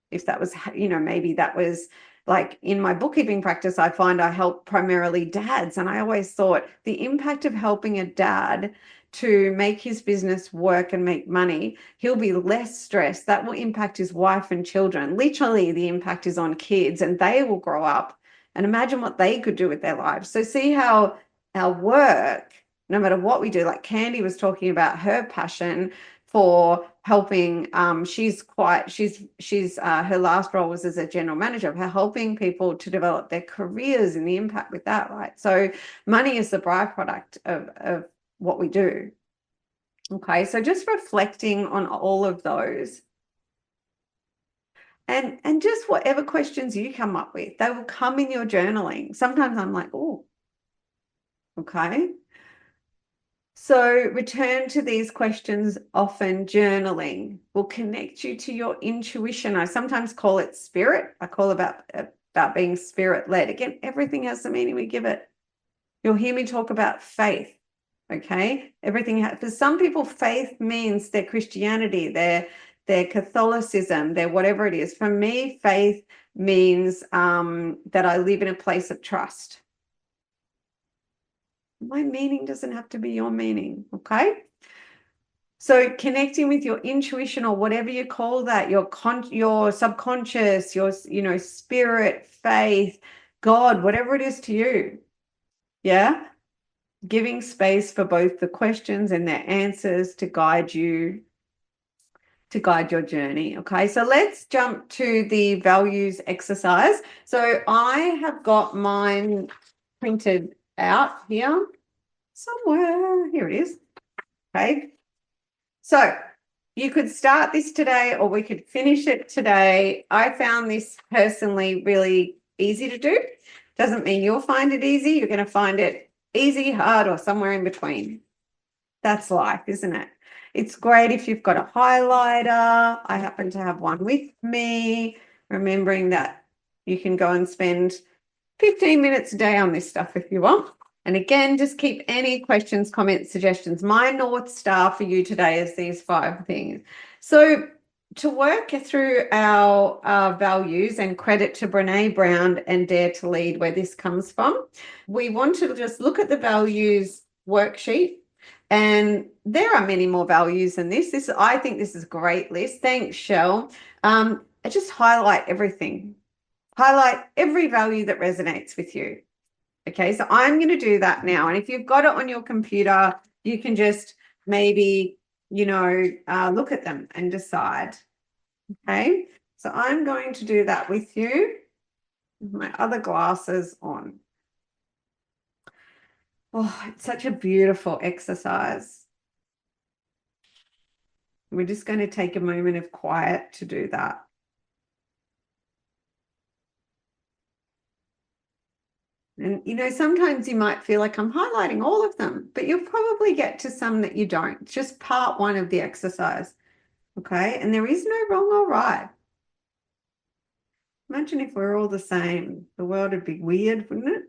If that was, maybe that was like in my bookkeeping practice, I find I help primarily dads. And I always thought the impact of helping a dad to make his business work and make money, he'll be less stressed. That will impact his wife and children. Literally, the impact is on kids, and they will grow up and imagine what they could do with their lives. So see how our work, no matter what we do, like Candy was talking about her passion for helping, she's her last role was as a general manager, of helping people to develop their careers and the impact with that, right? So money is the byproduct of what we do. Okay, so just reflecting on all of those, and just whatever questions you come up with, they will come in your journaling. Sometimes I'm like, oh, okay. So return to these questions often. Journaling will connect you to your intuition. I sometimes call it spirit. I call about being spirit-led. Again, everything has the meaning we give it. You'll hear me talk about faith. Okay, everything for some people, faith means their Christianity, their Catholicism, their whatever it is. For me, faith means that I live in a place of trust. My meaning doesn't have to be your meaning. Okay. So connecting with your intuition, or whatever you call that, your subconscious, your spirit, faith, God, whatever it is to you. Yeah. Giving space for both the questions and their answers to guide you, to guide your journey. Okay, so let's jump to the values exercise. So I have got mine printed out here somewhere. Here it is. Okay, so you could start this today, or we could finish it today. I found this personally really easy to do. Doesn't mean you'll find it easy. You're going to find it easy, hard, or somewhere in between. That's life, isn't it? It's great if you've got a highlighter. I happen to have one with me, remembering that you can go and spend 15 minutes a day on this stuff if you want. And again, just keep any questions, comments, suggestions. My North Star for you today is these 5 things. So to work through our values, and credit to Brene Brown and Dare to Lead, where this comes from, we want to just look at the values worksheet. And there are many more values than this. I think this is a great list. Thanks, Shell. I just highlight everything. Highlight every value that resonates with you. Okay, so I'm going to do that now. And if you've got it on your computer, you can just maybe, look at them and decide. Okay, so I'm going to do that with you with my other glasses on. Oh, it's such a beautiful exercise. We're just going to take a moment of quiet to do that. And, sometimes you might feel like I'm highlighting all of them, but you'll probably get to some that you don't. It's just part 1 of the exercise. Okay, and there is no wrong or right. Imagine if we're all the same. The world would be weird, wouldn't it?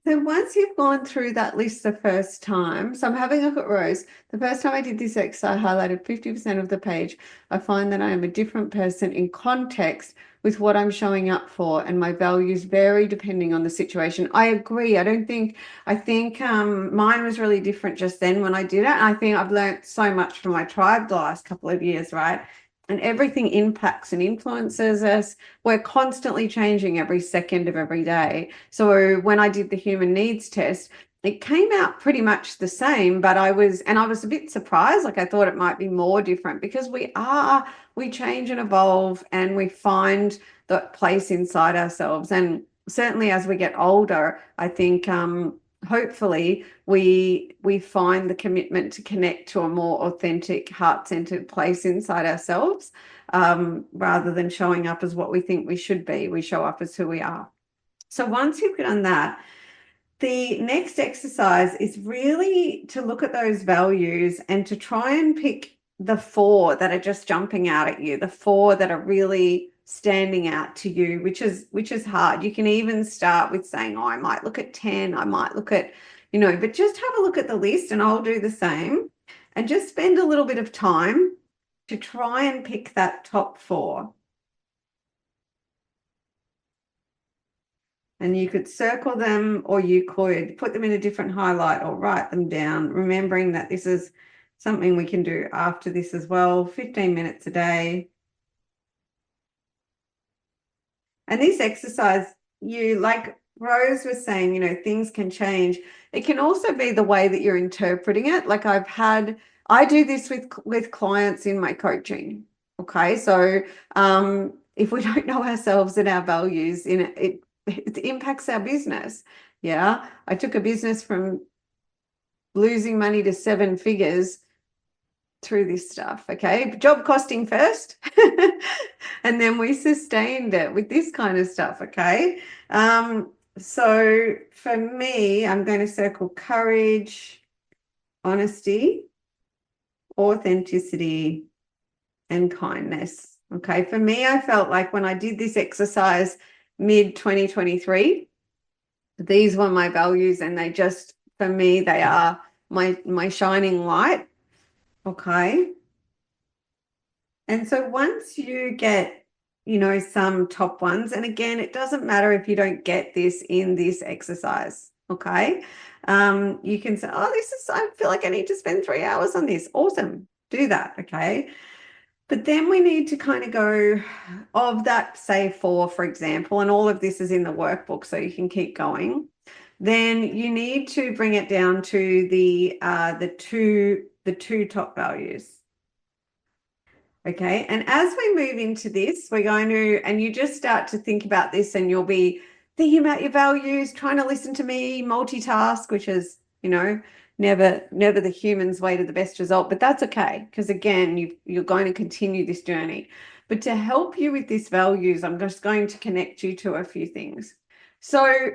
So once you've gone through that list the first time, so I'm having a look at Rose. The first time I did this exercise, I highlighted 50% of the page. I find that I am a different person in context with what I'm showing up for, and my values vary depending on the situation. I agree. I think mine was really different just then when I did it. And I think I've learned so much from my tribe the last couple of years, right? and everything impacts and influences us. We're constantly changing every second of every day. So when I did the human needs test, it came out pretty much the same, but I was a bit surprised. Like I thought it might be more different because we change and evolve, and we find the place inside ourselves. And certainly as we get older, I think hopefully we find the commitment to connect to a more authentic, heart-centered place inside ourselves, rather than showing up as what we think we should be. We show up as who we are. So once you've done that, the next exercise is really to look at those values and to try and pick the 4 that are just jumping out at you, the 4 that are really standing out to you, which is hard. You can even start with saying, oh, I might look at 10, I might look at, but just have a look at the list, and I'll do the same, and just spend a little bit of time to try and pick that top 4. And you could circle them, or you could put them in a different highlight or write them down, remembering that this is something we can do after this as well, 15 minutes a day. And this exercise, like Rose was saying, things can change. It can also be the way that you're interpreting it. Like I do this with clients in my coaching. Okay. So if we don't know ourselves and our values in it, it impacts our business. Yeah. I took a business from losing money to 7 figures through this stuff. Okay. Job costing first. And then we sustained it with this kind of stuff. Okay. So for me, I'm going to circle courage, honesty, authenticity, and kindness. Okay. For me, I felt like when I did this exercise mid 2023, these were my values, and they just, for me, they are my shining light. Okay. And so once you get, some top ones, and again, it doesn't matter if you don't get this in this exercise. Okay. You can say, oh, I feel like I need to spend 3 hours on this. Awesome. Do that. Okay. But then we need to kind of go of that, say 4, for example, and all of this is in the workbook, so you can keep going. Then you need to bring it down to the two top values. Okay. And as we move into this, we're going to, and you just start to think about this, and you'll be thinking about your values, trying to listen to me, multitask, which is, never the human's way to the best result, but that's okay. Because again, you're going to continue this journey. But to help you with these values, I'm just going to connect you to a few things. So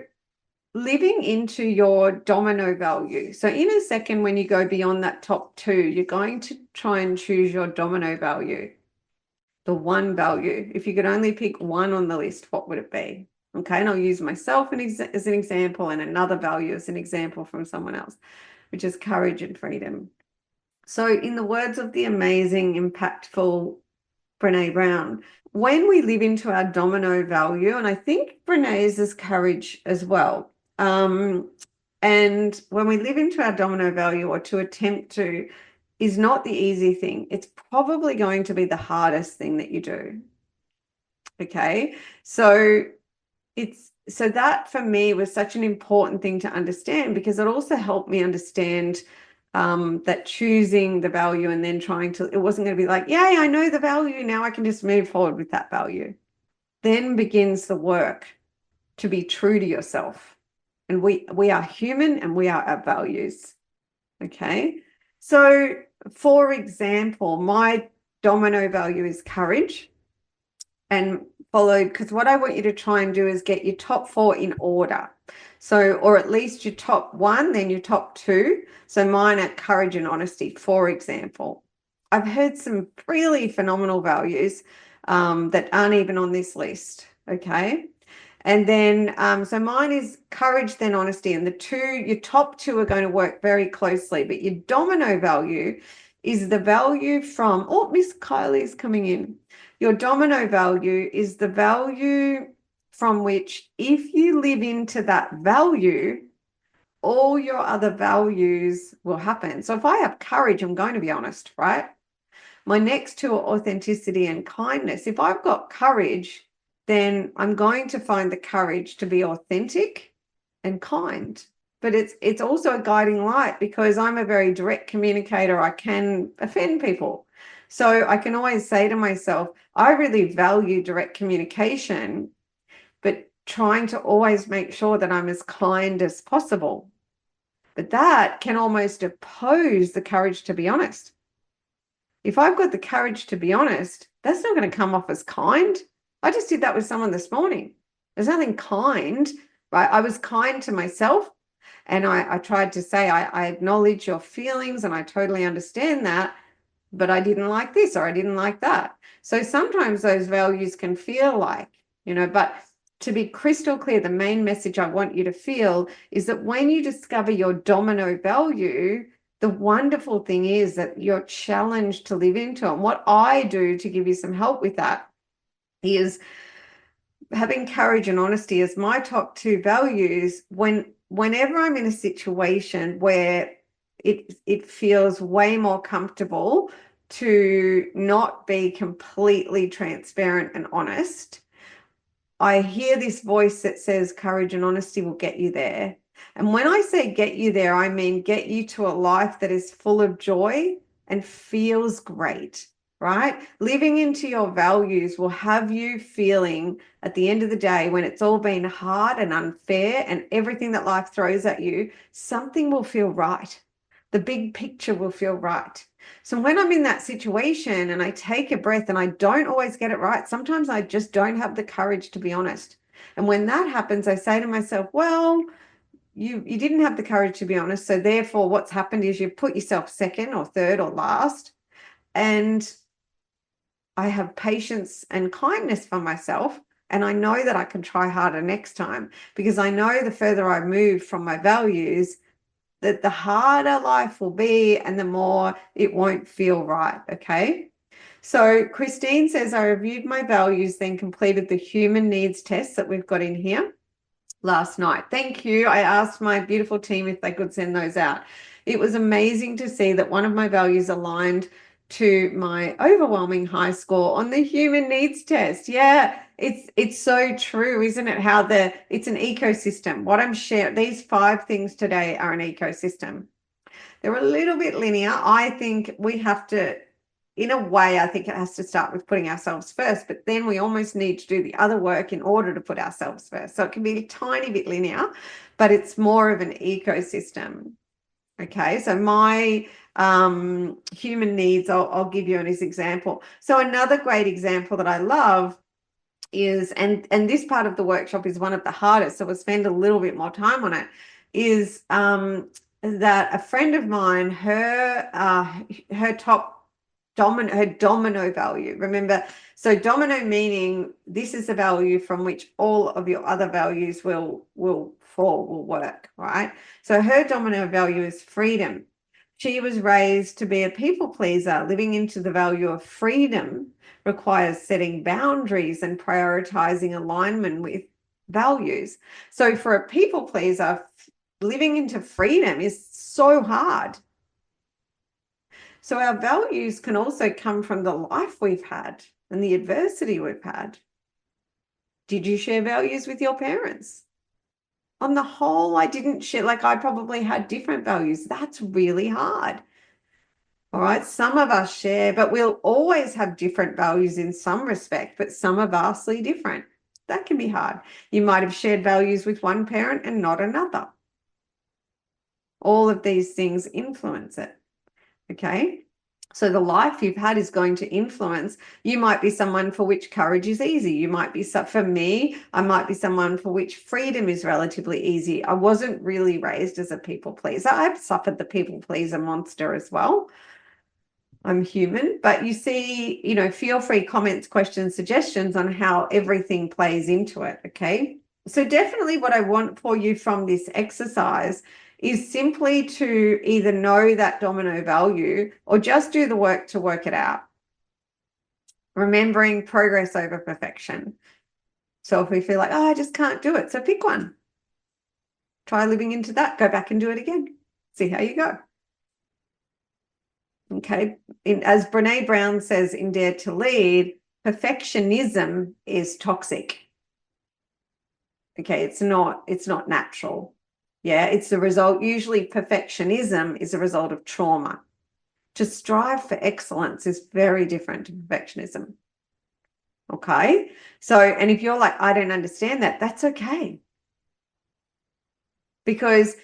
living into your domino value. So in a second, when you go beyond that top 2, you're going to try and choose your domino value, the one value. If you could only pick one on the list, what would it be? Okay. And I'll use myself as an example, and another value as an example from someone else, which is courage and freedom. So in the words of the amazing, impactful Brene Brown, when we live into our domino value, and I think Brene's is courage as well. And when we live into our domino value, or to attempt to, is not the easy thing. It's probably going to be the hardest thing that you do. Okay. So that for me was such an important thing to understand, because it also helped me understand that choosing the value and then it wasn't going to be like, yay, I know the value, now I can just move forward with that value. Then begins the work to be true to yourself. And we are human, and we are our values. Okay. So for example, my domino value is courage, and followed, because what I want you to try and do is get your top 4 in order. So, or at least your top 1, then your top 2. So mine are courage and honesty, for example. I've heard some really phenomenal values that aren't even on this list. Okay. And then, so mine is courage, then honesty, and your top 2 are going to work very closely, but your domino value is the value from, oh, Miss Kylie's coming in. Your domino value is the value from which, if you live into that value, all your other values will happen. So if I have courage, I'm going to be honest, right? My next two are authenticity and kindness. If I've got courage, then I'm going to find the courage to be authentic and kind. But it's also a guiding light because I'm a very direct communicator. I can offend people. So I can always say to myself, I really value direct communication, but trying to always make sure that I'm as kind as possible. But that can almost oppose the courage to be honest. If I've got the courage to be honest, that's not going to come off as kind. I just did that with someone this morning. There's nothing kind, right? I was kind to myself. And I tried to say, I acknowledge your feelings and I totally understand that, but I didn't like this or I didn't like that. So sometimes those values can feel like, but to be crystal clear, the main message I want you to feel is that when you discover your domino value, the wonderful thing is that you're challenged to live into. And what I do to give you some help with that is having courage and honesty as my top two values. Whenever I'm in a situation where it feels way more comfortable to not be completely transparent and honest, I hear this voice that says courage and honesty will get you there. And when I say get you there, I mean get you to a life that is full of joy and feels great, right? Living into your values will have you feeling at the end of the day, when it's all been hard and unfair and everything that life throws at you, something will feel right. The big picture will feel right. So when I'm in that situation and I take a breath and I don't always get it right, sometimes I just don't have the courage to be honest. And when that happens, I say to myself, well, you didn't have the courage to be honest. So therefore what's happened is you've put yourself second or third or last. And I have patience and kindness for myself. And I know that I can try harder next time because I know the further I move from my values, that the harder life will be and the more it won't feel right. Okay. So Christine says, I reviewed my values, then completed the human needs test that we've got in here last night. Thank you. I asked my beautiful team if they could send those out. It was amazing to see that one of my values aligned to my overwhelming high score on the human needs test. Yeah, it's so true, isn't it? How it's an ecosystem. What I'm sharing, these 5 things today are an ecosystem. They're a little bit linear. I think we have to, in a way, I think it has to start with putting ourselves first, but then we almost need to do the other work in order to put ourselves first. So it can be a tiny bit linear, but it's more of an ecosystem. Okay, so my human needs, I'll give you an example. So another great example that I love is, and this part of the workshop is one of the hardest, so we'll spend a little bit more time on it, is that a friend of mine, her domino value. Remember, so domino meaning this is the value from which all of your other values will work, right? So her domino value is freedom. She was raised to be a people pleaser. Living into the value of freedom requires setting boundaries and prioritizing alignment with values. So for a people pleaser, living into freedom is so hard. So our values can also come from the life we've had and the adversity we've had. Did you share values with your parents? On the whole, I didn't share, like I probably had different values. That's really hard. All right, some of us share, but we'll always have different values in some respect, but some are vastly different. That can be hard. You might have shared values with one parent and not another. All of these things influence it. Okay. So the life you've had is going to influence. You might be someone for which courage is easy. You might be, for me, I might be someone for which freedom is relatively easy. I wasn't really raised as a people pleaser. I've suffered the people pleaser monster as well. I'm human, but you see, feel free comments, questions, suggestions on how everything plays into it. Okay. So definitely what I want for you from this exercise is simply to either know that domino value or just do the work to work it out. Remembering progress over perfection. So if we feel like, I just can't do it, so pick one. Try living into that, go back and do it again. See how you go. Okay. As Brene Brown says in Dare to Lead, perfectionism is toxic. Okay, it's not natural. Yeah, it's the result. Usually perfectionism is a result of trauma. To strive for excellence is very different to perfectionism. Okay. So, and if you're like, I don't understand that, that's okay. Because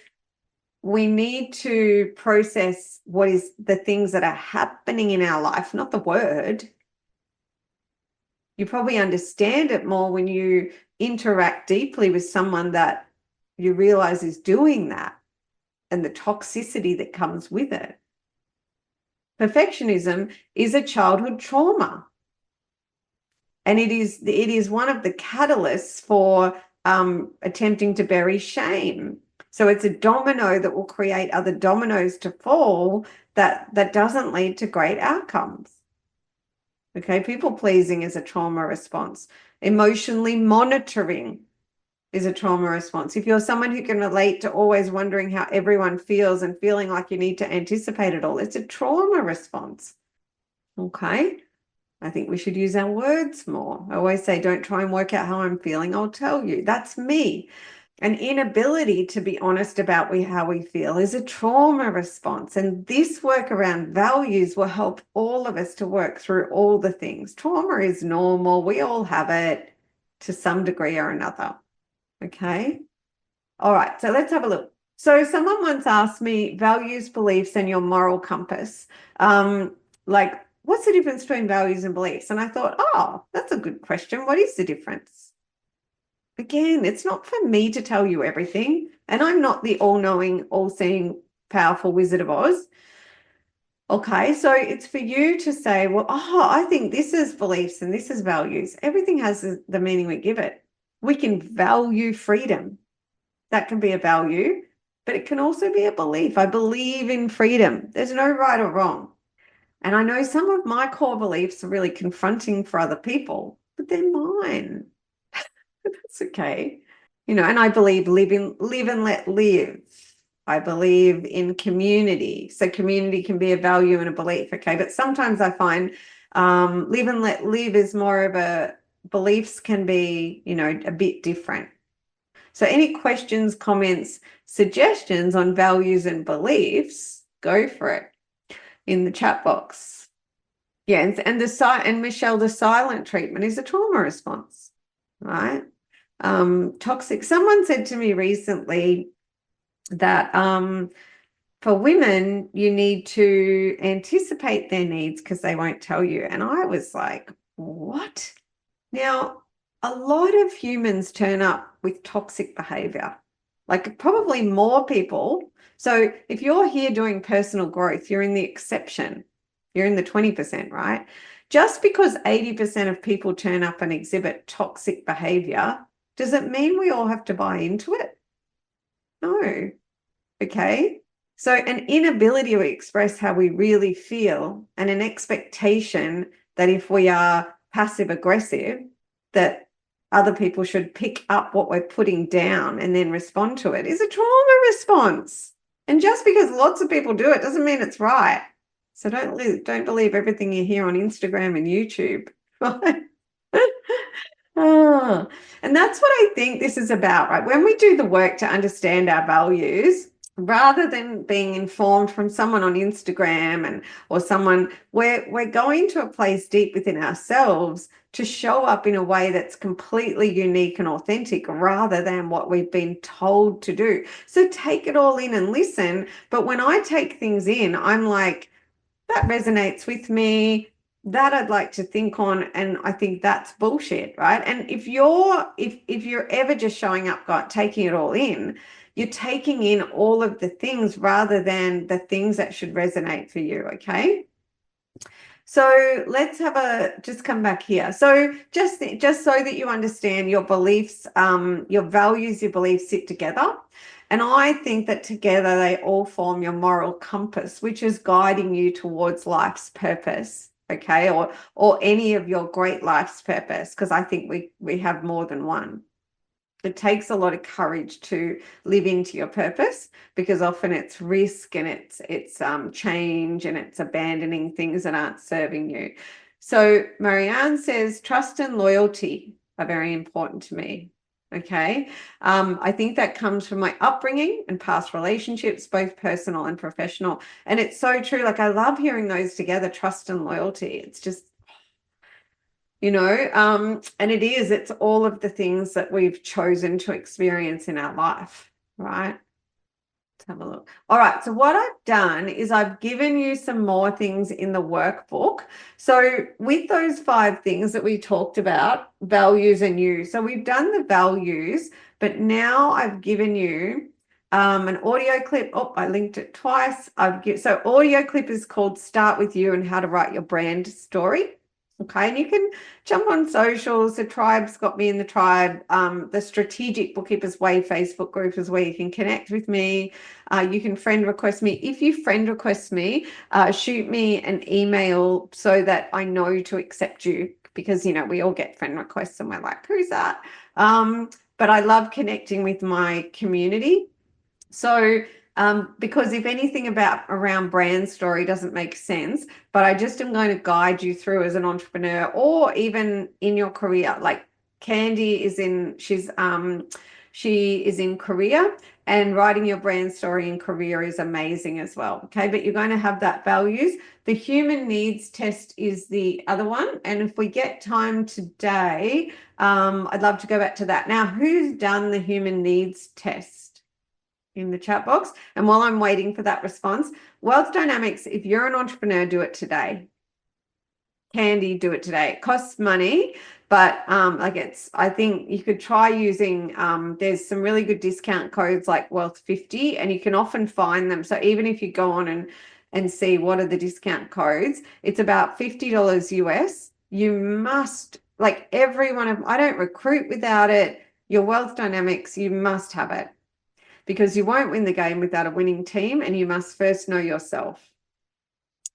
we need to process what is the things that are happening in our life, not the word. You probably understand it more when you interact deeply with someone that you realize is doing that and the toxicity that comes with it. Perfectionism is a childhood trauma. And it is one of the catalysts for attempting to bury shame. So it's a domino that will create other dominoes to fall that doesn't lead to great outcomes. Okay, people pleasing is a trauma response. Emotionally monitoring is a trauma response. If you're someone who can relate to always wondering how everyone feels and feeling like you need to anticipate it all, it's a trauma response. Okay. I think we should use our words more. I always say, don't try and work out how I'm feeling. I'll tell you. That's me. An inability to be honest about how we feel is a trauma response. And this work around values will help all of us to work through all the things. Trauma is normal. We all have it to some degree or another. Okay. All right. So let's have a look. So someone once asked me values, beliefs, and your moral compass. Like, what's the difference between values and beliefs? And I thought, oh, that's a good question. What is the difference? Again, it's not for me to tell you everything. And I'm not the all-knowing, all-seeing, powerful Wizard of Oz. Okay, so it's for you to say, well, I think this is beliefs and this is values. Everything has the meaning we give it. We can value freedom. That can be a value, but it can also be a belief. I believe in freedom. There's no right or wrong. And I know some of my core beliefs are really confronting for other people, but they're mine. That's okay. You know, and I believe live and let live. I believe in community. So community can be a value and a belief. Okay. But sometimes I find live and let live is more of a beliefs can be, you know, a bit different. So any questions, comments, suggestions on values and beliefs, go for it in the chat box. Yeah, and Michelle, the silent treatment is a trauma response, right? Toxic. Someone said to me recently that for women, you need to anticipate their needs because they won't tell you. And I was like, what? Now, a lot of humans turn up with toxic behavior, like probably more people. So if you're here doing personal growth, you're in the exception. You're in the 20%, right? Just because 80% of people turn up and exhibit toxic behavior, does it mean we all have to buy into it? No. Okay. So an inability to express how we really feel and an expectation that if we are passive aggressive, that other people should pick up what we're putting down and then respond to it is a trauma response. And just because lots of people do it doesn't mean it's right. So don't believe everything you hear on Instagram and YouTube. Oh, and that's what I think this is about, right? When we do the work to understand our values, rather than being informed from someone on Instagram or someone, we're going to a place deep within ourselves to show up in a way that's completely unique and authentic rather than what we've been told to do. So take it all in and listen. But when I take things in, I'm like, that resonates with me, that I'd like to think on, and I think that's bullshit, right? And if you're ever just showing up, taking it all in, you're taking in all of the things rather than the things that should resonate for you. Okay. So let's just come back here. So just so that you understand your beliefs, your values, your beliefs sit together. And I think that together they all form your moral compass, which is guiding you towards life's purpose. Okay. Or any of your great life's purpose, because I think we have more than one. It takes a lot of courage to live into your purpose, because often it's risk and it's change and it's abandoning things that aren't serving you. So Marianne says trust and loyalty are very important to me. Okay. I think that comes from my upbringing and past relationships, both personal and professional. And it's so true. Like, I love hearing those together, trust and loyalty. It's just, and it's all of the things that we've chosen to experience in our life, right? Let's have a look. All right, so what I've done is I've given you some more things in the workbook. So with those 5 things that we talked about, values and you. So we've done the values, but now I've given you an audio clip. Oh, I linked it twice. So audio clip is called Start With You and How to Write Your Brand Story. Okay, and you can jump on socials. The Tribe's got me in the Tribe. The Strategic Bookkeepers Way Facebook group is where you can connect with me. You can friend request me. If you friend request me, shoot me an email so that I know to accept you, because, we all get friend requests and we're like, who's that? But I love connecting with my community. So because if anything around brand story doesn't make sense, but I just am going to guide you through as an entrepreneur, or even in your career. Like Candy she is in career, and writing your brand story in career is amazing as well. Okay, but you're going to have that values. The human needs test is the other one, and if we get time today, I'd love to go back to that. Now, who's done the human needs test in the chat box? And while I'm waiting for that response, Wealth Dynamics, if you're an entrepreneur, do it today. Candy, do it today. It costs money, but I think you could try using, there's some really good discount codes like Wealth50, and you can often find them. So even if you go on and see what are the discount codes, it's about $50 US. You must, like every one of, I don't recruit without it. Your Wealth Dynamics, you must have it, because you won't win the game without a winning team, and you must first know yourself.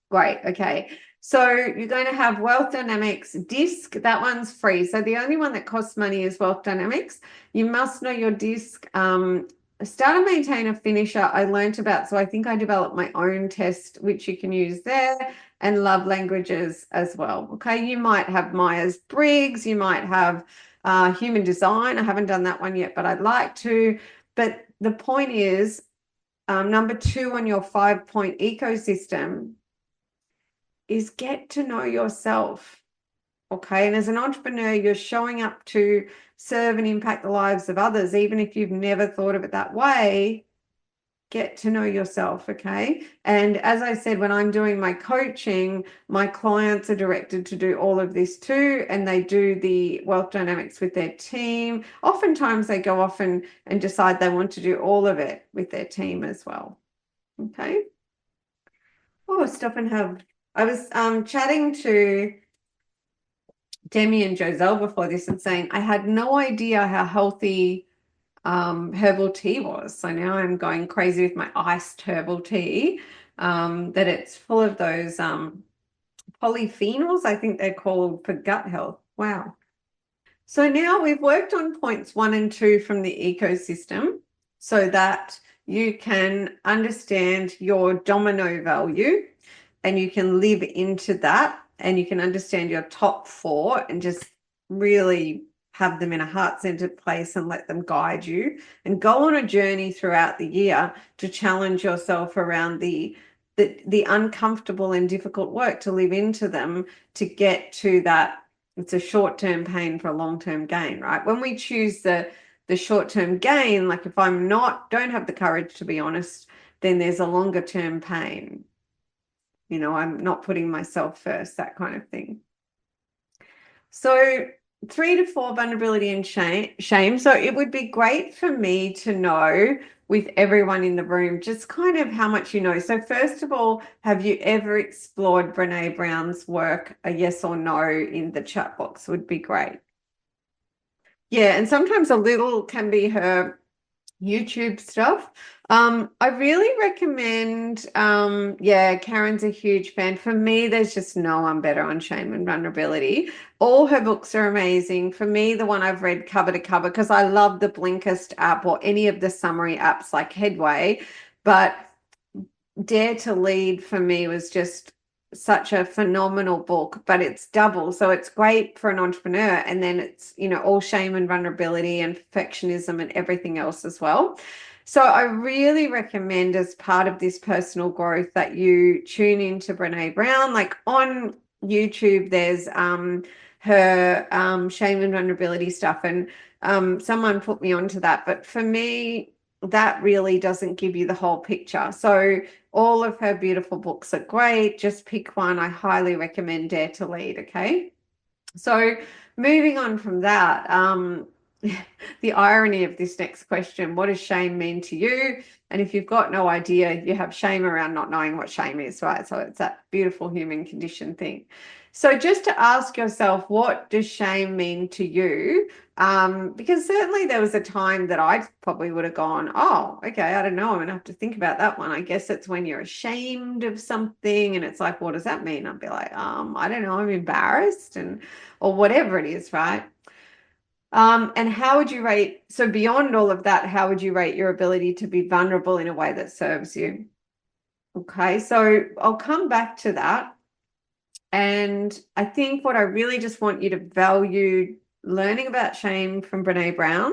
Great. Okay. So you're going to have Wealth Dynamics disc. That one's free. So the only one that costs money is Wealth Dynamics. You must know your disc. Start and maintain a finisher I learned about. So I think I developed my own test, which you can use there, and love languages as well. Okay. You might have Myers-Briggs. You might have human design. I haven't done that one yet, but I'd like to. But the point is, number 2 on your 5-point ecosystem is get to know yourself. Okay. And as an entrepreneur, you're showing up to serve and impact the lives of others, even if you've never thought of it that way. Get to know yourself. Okay. And as I said, when I'm doing my coaching, my clients are directed to do all of this too. And they do the Wealth Dynamics with their team. Oftentimes they go off and decide they want to do all of it with their team as well. Okay. Oh, stop and have, I was chatting to Demi and Joselle before this and saying, I had no idea how healthy herbal tea was. So now I'm going crazy with my iced herbal tea, that it's full of those polyphenols, I think they're called, for gut health. Wow. So now we've worked on points 1 and 2 from the ecosystem, so that you can understand your domino value and you can live into that, and you can understand your top 4 and just really have them in a heart-centered place and let them guide you, and go on a journey throughout the year to challenge yourself around the uncomfortable and difficult work, to live into them, to get to that. It's a short-term pain for a long-term gain, right? When we choose the short-term gain, like if don't have the courage to be honest, then there's a longer-term pain. I'm not putting myself first, that kind of thing. So 3 to 4, vulnerability and shame. So it would be great for me to know, with everyone in the room, just kind of how much you know. So first of all, have you ever explored Brene Brown's work? A yes or no in the chat box would be great. Yeah, and sometimes a little can be her YouTube stuff. I really recommend, Karen's a huge fan. For me, there's just no one better on shame and vulnerability. All her books are amazing. For me, the one I've read cover to cover, because I love the Blinkist app or any of the summary apps like Headway, but Dare to Lead for me was just such a phenomenal book, but it's double. So it's great for an entrepreneur. And then it's, all shame and vulnerability and perfectionism and everything else as well. So I really recommend, as part of this personal growth, that you tune into Brene Brown. Like on YouTube, there's her shame and vulnerability stuff. And someone put me onto that. But for me, that really doesn't give you the whole picture. So all of her beautiful books are great. Just pick one. I highly recommend Dare to Lead, okay? So moving on from that, the irony of this next question, what does shame mean to you? And if you've got no idea, you have shame around not knowing what shame is, right? So it's that beautiful human condition thing. So just to ask yourself, what does shame mean to you? Because certainly there was a time that I probably would have gone, oh, okay, I don't know, I'm gonna have to think about that one. I guess it's when you're ashamed of something and it's like, what does that mean? I'd be like, I don't know, I'm embarrassed or whatever it is, right? And how would you rate, so beyond all of that, how would you rate your ability to be vulnerable in a way that serves you? Okay, so I'll come back to that. And I think what I really just want you to value learning about shame from Brene Brown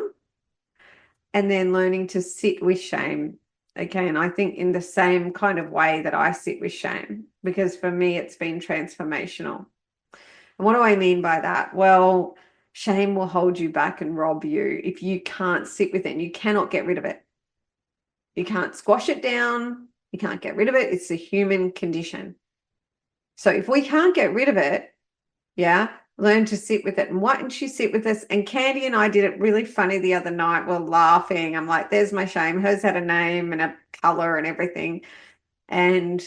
and then learning to sit with shame. Okay, and I think in the same kind of way that I sit with shame, because for me, it's been transformational. And what do I mean by that? Well, shame will hold you back and rob you if you can't sit with it and you cannot get rid of it. You can't squash it down. You can't get rid of it. It's a human condition. So if we can't get rid of it, learn to sit with it. And why don't you sit with us? And Candy and I did it really funny the other night. We're laughing. I'm like, there's my shame. Hers had a name and a color and everything. And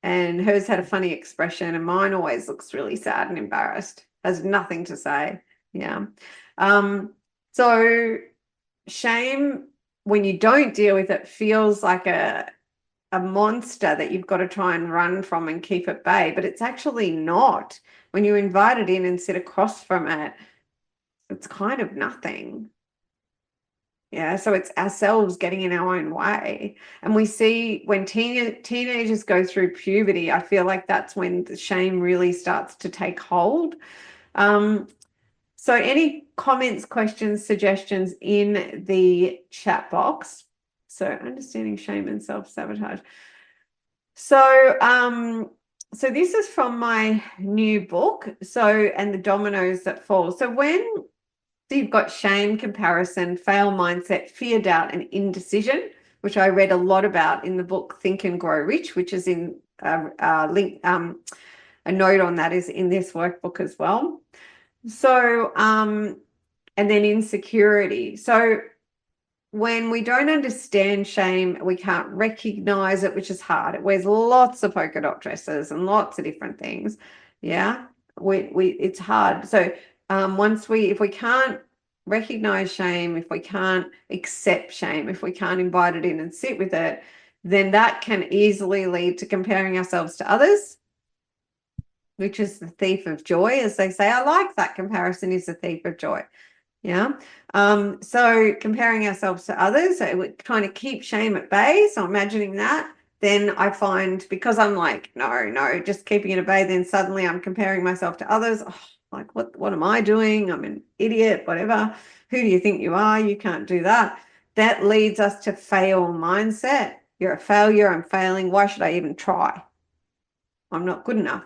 hers had a funny expression, and mine always looks really sad and embarrassed, has nothing to say. Yeah. So shame, when you don't deal with it, feels like a monster that you've got to try and run from and keep at bay, but it's actually not. When you invite it in and sit across from it, it's kind of nothing. Yeah, so it's ourselves getting in our own way. And we see when teenagers go through puberty, I feel like that's when the shame really starts to take hold. So any comments, questions, suggestions in the chat box? So understanding shame and self-sabotage. So this is from my new book. And the dominoes that fall. So you've got shame, comparison, fail mindset, fear, doubt, and indecision, which I read a lot about in the book Think and Grow Rich, which is in link. A note on that is in this workbook as well. So, and then insecurity. So when we don't understand shame, we can't recognize it, which is hard. It wears lots of polka dot dresses and lots of different things. Yeah, it's hard. So if we can't recognize shame, if we can't accept shame, if we can't invite it in and sit with it, then that can easily lead to comparing ourselves to others, which is the thief of joy, as they say. I like that. Comparison is the thief of joy. Yeah. So comparing ourselves to others, so it would kind of keep shame at bay. So imagining that, then I find, because I'm like, no, just keeping it at bay, then suddenly I'm comparing myself to others. Oh, like, what am I doing? I'm an idiot, whatever. Who do you think you are? You can't do that. That leads us to fail mindset. You're a failure. I'm failing. Why should I even try? I'm not good enough.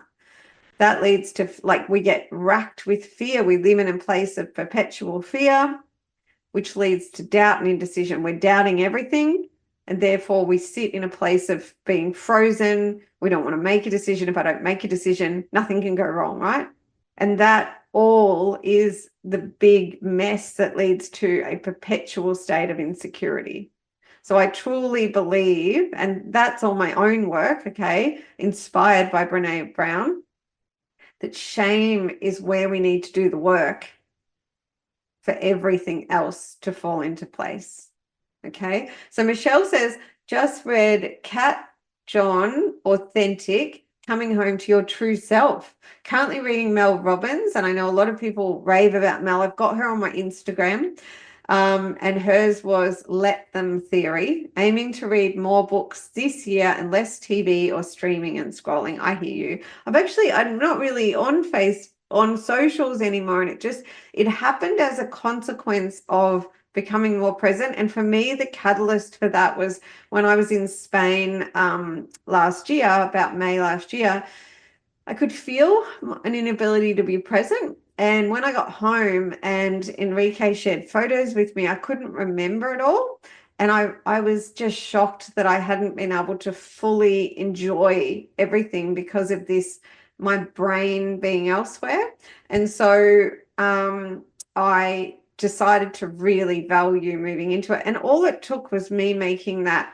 That leads to, we get racked with fear. We live in a place of perpetual fear, which leads to doubt and indecision. We're doubting everything, and therefore we sit in a place of being frozen. We don't want to make a decision. If I don't make a decision, nothing can go wrong, right? And that all is the big mess that leads to a perpetual state of insecurity. So I truly believe, and that's all my own work, okay, inspired by Brene Brown, that shame is where we need to do the work for everything else to fall into place. Okay. So Michelle says, just read Cat John, Authentic, Coming Home to Your True Self. Currently reading Mel Robbins, and I know a lot of people rave about Mel. I've got her on my Instagram. And hers was Let Them Theory, aiming to read more books this year and less TV or streaming and scrolling. I hear you. I'm not really on socials anymore, and it happened as a consequence of becoming more present. And for me, the catalyst for that was when I was in Spain last year, about May last year. I could feel an inability to be present. And when I got home and Enrique shared photos with me, I couldn't remember it all. And I was just shocked that I hadn't been able to fully enjoy everything because of this, my brain being elsewhere. And so I decided to really value moving into it. And all it took was me making that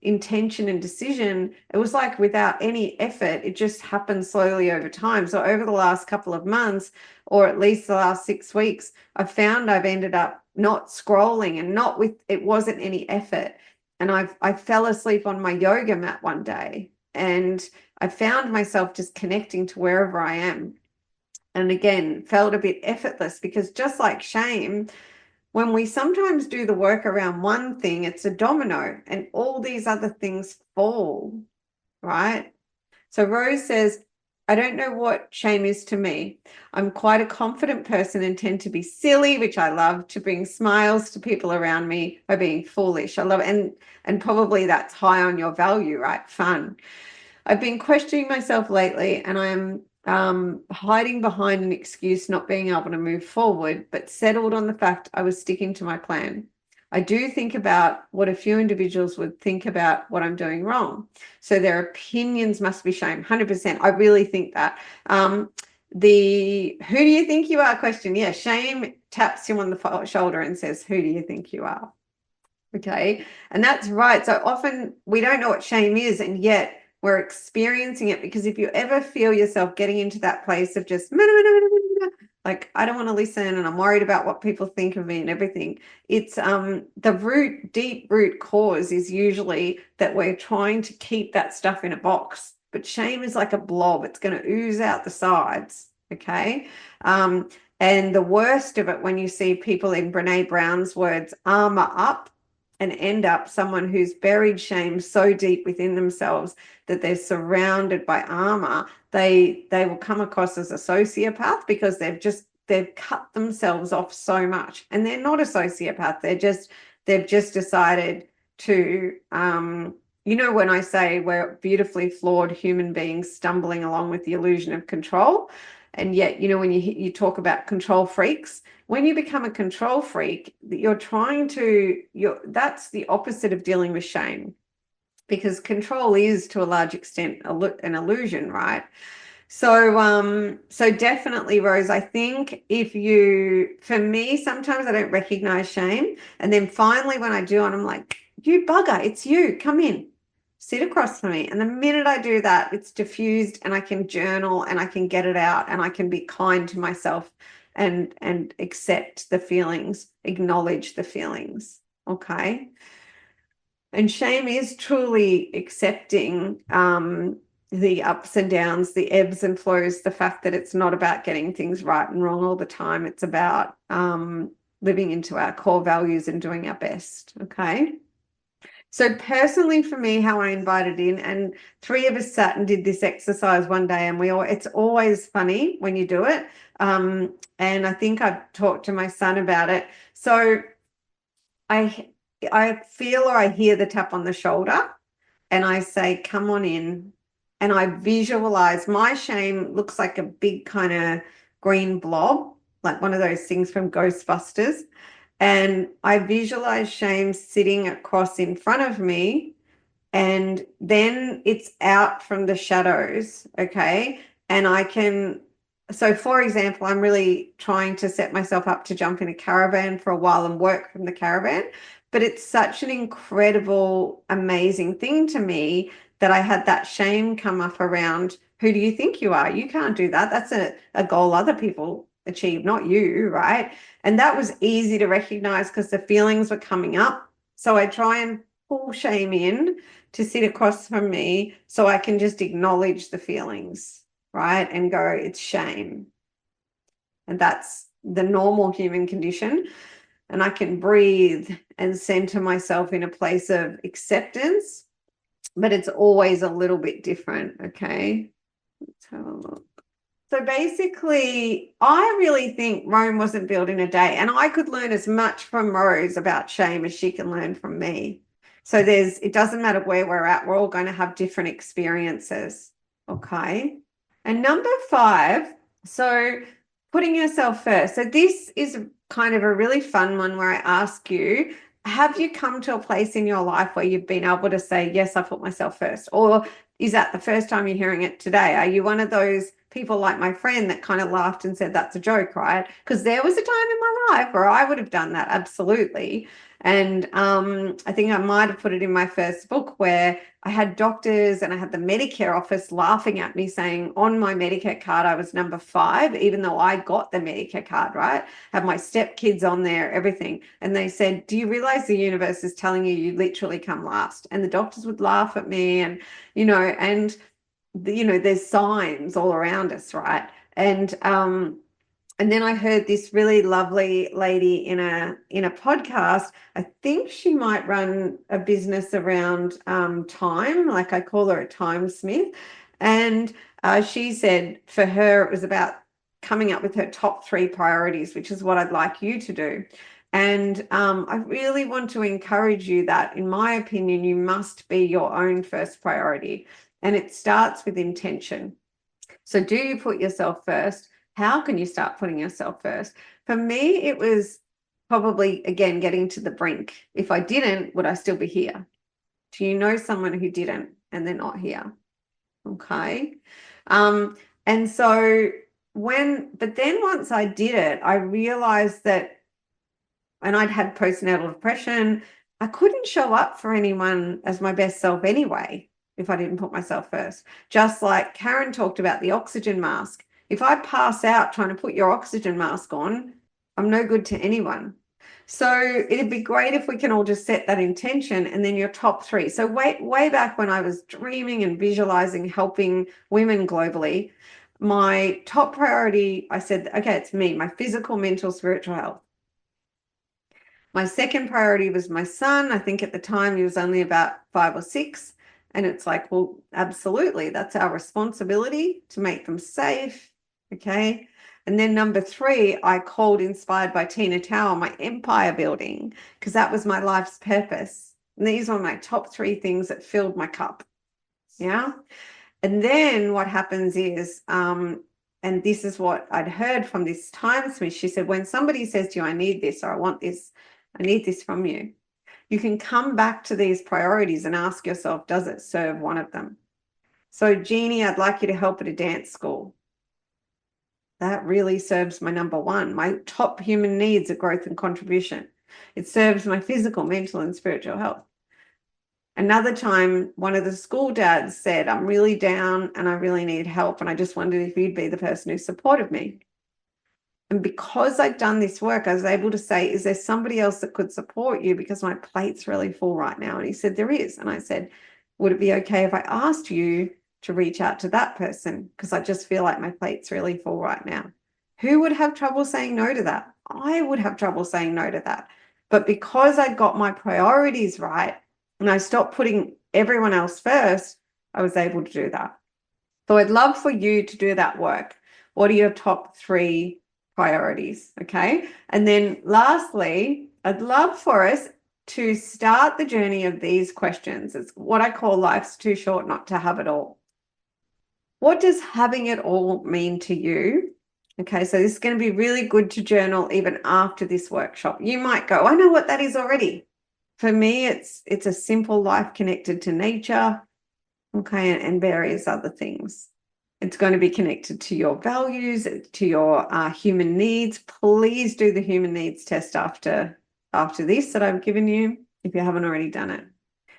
intention and decision. It was like without any effort, it just happened slowly over time. So over the last couple of months, or at least the last 6 weeks, I've found I've ended up not scrolling and not with, it wasn't any effort. And I fell asleep on my yoga mat one day, and I found myself just connecting to wherever I am. And again, felt a bit effortless, because just like shame, when we sometimes do the work around one thing, it's a domino and all these other things fall, right? So Rose says, I don't know what shame is to me. I'm quite a confident person and tend to be silly, which I love, to bring smiles to people around me by being foolish. I love it. And probably that's high on your value, right? Fun. I've been questioning myself lately, and I'm hiding behind an excuse not being able to move forward, but settled on the fact I was sticking to my plan. I do think about what a few individuals would think about what I'm doing wrong. So their opinions must be shame. 100%. I really think that. The who do you think you are question. Yeah, shame taps you on the shoulder and says, who do you think you are? Okay. And that's right. So often we don't know what shame is, and yet we're experiencing it, because if you ever feel yourself getting into that place of just like, I don't want to listen and I'm worried about what people think of me and everything, it's the deep root cause is usually that we're trying to keep that stuff in a box. But shame is like a blob. It's going to ooze out the sides. Okay. And the worst of it, when you see people, in Brene Brown's words, armor up, and end up someone who's buried shame so deep within themselves that they're surrounded by armor, they will come across as a sociopath, because they've cut themselves off so much. And they're not a sociopath. They've just decided to when I say we're beautifully flawed human beings stumbling along with the illusion of control. And yet, when you talk about control freaks, when you become a control freak, that's the opposite of dealing with shame, because control is, to a large extent, an illusion, right? So definitely, Rose, I think for me, sometimes I don't recognize shame. And then finally when I do, and I'm like, you bugger, it's you, come in, sit across from me. And the minute I do that, it's diffused, and I can journal and I can get it out, and I can be kind to myself and accept the feelings, acknowledge the feelings. Okay. And shame is truly accepting the ups and downs, the ebbs and flows, the fact that it's not about getting things right and wrong all the time. It's about living into our core values and doing our best. Okay. So personally, for me, how I invited in, and 3 of us sat and did this exercise one day, and it's always funny when you do it. And I think I've talked to my son about it. So I feel, or I hear the tap on the shoulder, and I say, come on in. And I visualize my shame looks like a big kind of green blob, like one of those things from Ghostbusters. And I visualize shame sitting across in front of me, and then it's out from the shadows. Okay. And so for example, I'm really trying to set myself up to jump in a caravan for a while and work from the caravan. But it's such an incredible, amazing thing to me that I had that shame come up around, who do you think you are? You can't do that. That's a goal other people achieve, not you, right? And that was easy to recognize, because the feelings were coming up. So I try and pull shame in to sit across from me so I can just acknowledge the feelings, right? And go, it's shame. And that's the normal human condition. And I can breathe and center myself in a place of acceptance, but it's always a little bit different. Okay. Let's have a look. So basically, I really think Rome wasn't built in a day, and I could learn as much from Rose about shame as she can learn from me. So it doesn't matter where we're at, we're all going to have different experiences. Okay. And number 5, so putting yourself first. So this is kind of a really fun one where I ask you, have you come to a place in your life where you've been able to say, yes, I put myself first? Or is that the first time you're hearing it today? Are you one of those people like my friend that kind of laughed and said, that's a joke, right? Because there was a time in my life where I would have done that, absolutely. And I think I might have put it in my first book where I had doctors and I had the Medicare office laughing at me saying on my Medicare card, I was number 5, even though I got the Medicare card, right? Have my stepkids on there, everything. And they said, do you realize the universe is telling you you literally come last? And the doctors would laugh at me and, there's signs all around us, right? And then I heard this really lovely lady in a podcast. I think she might run a business around time, like I call her a time smith. And she said for her it was about coming up with her top 3 priorities, which is what I'd like you to do. And I really want to encourage you that, in my opinion, you must be your own first priority. And it starts with intention. So do you put yourself first? How can you start putting yourself first? For me, it was probably, again, getting to the brink. If I didn't, would I still be here? Do you know someone who didn't and they're not here? Okay. And so but then once I did it, I realized that, and I'd had postnatal depression, I couldn't show up for anyone as my best self anyway if I didn't put myself first. Just like Karen talked about the oxygen mask. If I pass out trying to put your oxygen mask on, I'm no good to anyone. So it'd be great if we can all just set that intention and then your top 3. So way back when I was dreaming and visualizing helping women globally, my top priority, I said, okay, it's me, my physical, mental, spiritual health. My second priority was my son. I think at the time he was only about 5 or 6. And it's like, well, absolutely, that's our responsibility to make them safe. Okay. And then number 3, I called, inspired by Tina Tower, my empire building, because that was my life's purpose. And these were my top 3 things that filled my cup. Yeah. And then what happens is, and this is what I'd heard from this time smith, she said, when somebody says to you, I need this, or I want this, I need this from you, you can come back to these priorities and ask yourself, does it serve one of them? So, Jeannie, I'd like you to help at a dance school. That really serves my number 1. My top human needs are growth and contribution. It serves my physical, mental, and spiritual health. Another time, one of the school dads said, I'm really down and I really need help. And I just wondered if you'd be the person who supported me. And because I'd done this work, I was able to say, is there somebody else that could support you? Because my plate's really full right now. And he said, there is. And I said, would it be okay if I asked you to reach out to that person? Because I just feel like my plate's really full right now. Who would have trouble saying no to that? I would have trouble saying no to that. But because I got my priorities right and I stopped putting everyone else first, I was able to do that. So I'd love for you to do that work. What are your top 3 priorities? Okay. And then lastly, I'd love for us to start the journey of these questions. It's what I call life's too short not to have it all. What does having it all mean to you? Okay, so this is going to be really good to journal even after this workshop. You might go, I know what that is already. For me, it's a simple life connected to nature, okay, and various other things. It's going to be connected to your values, to your human needs. Please do the human needs test after this that I've given you, if you haven't already done it.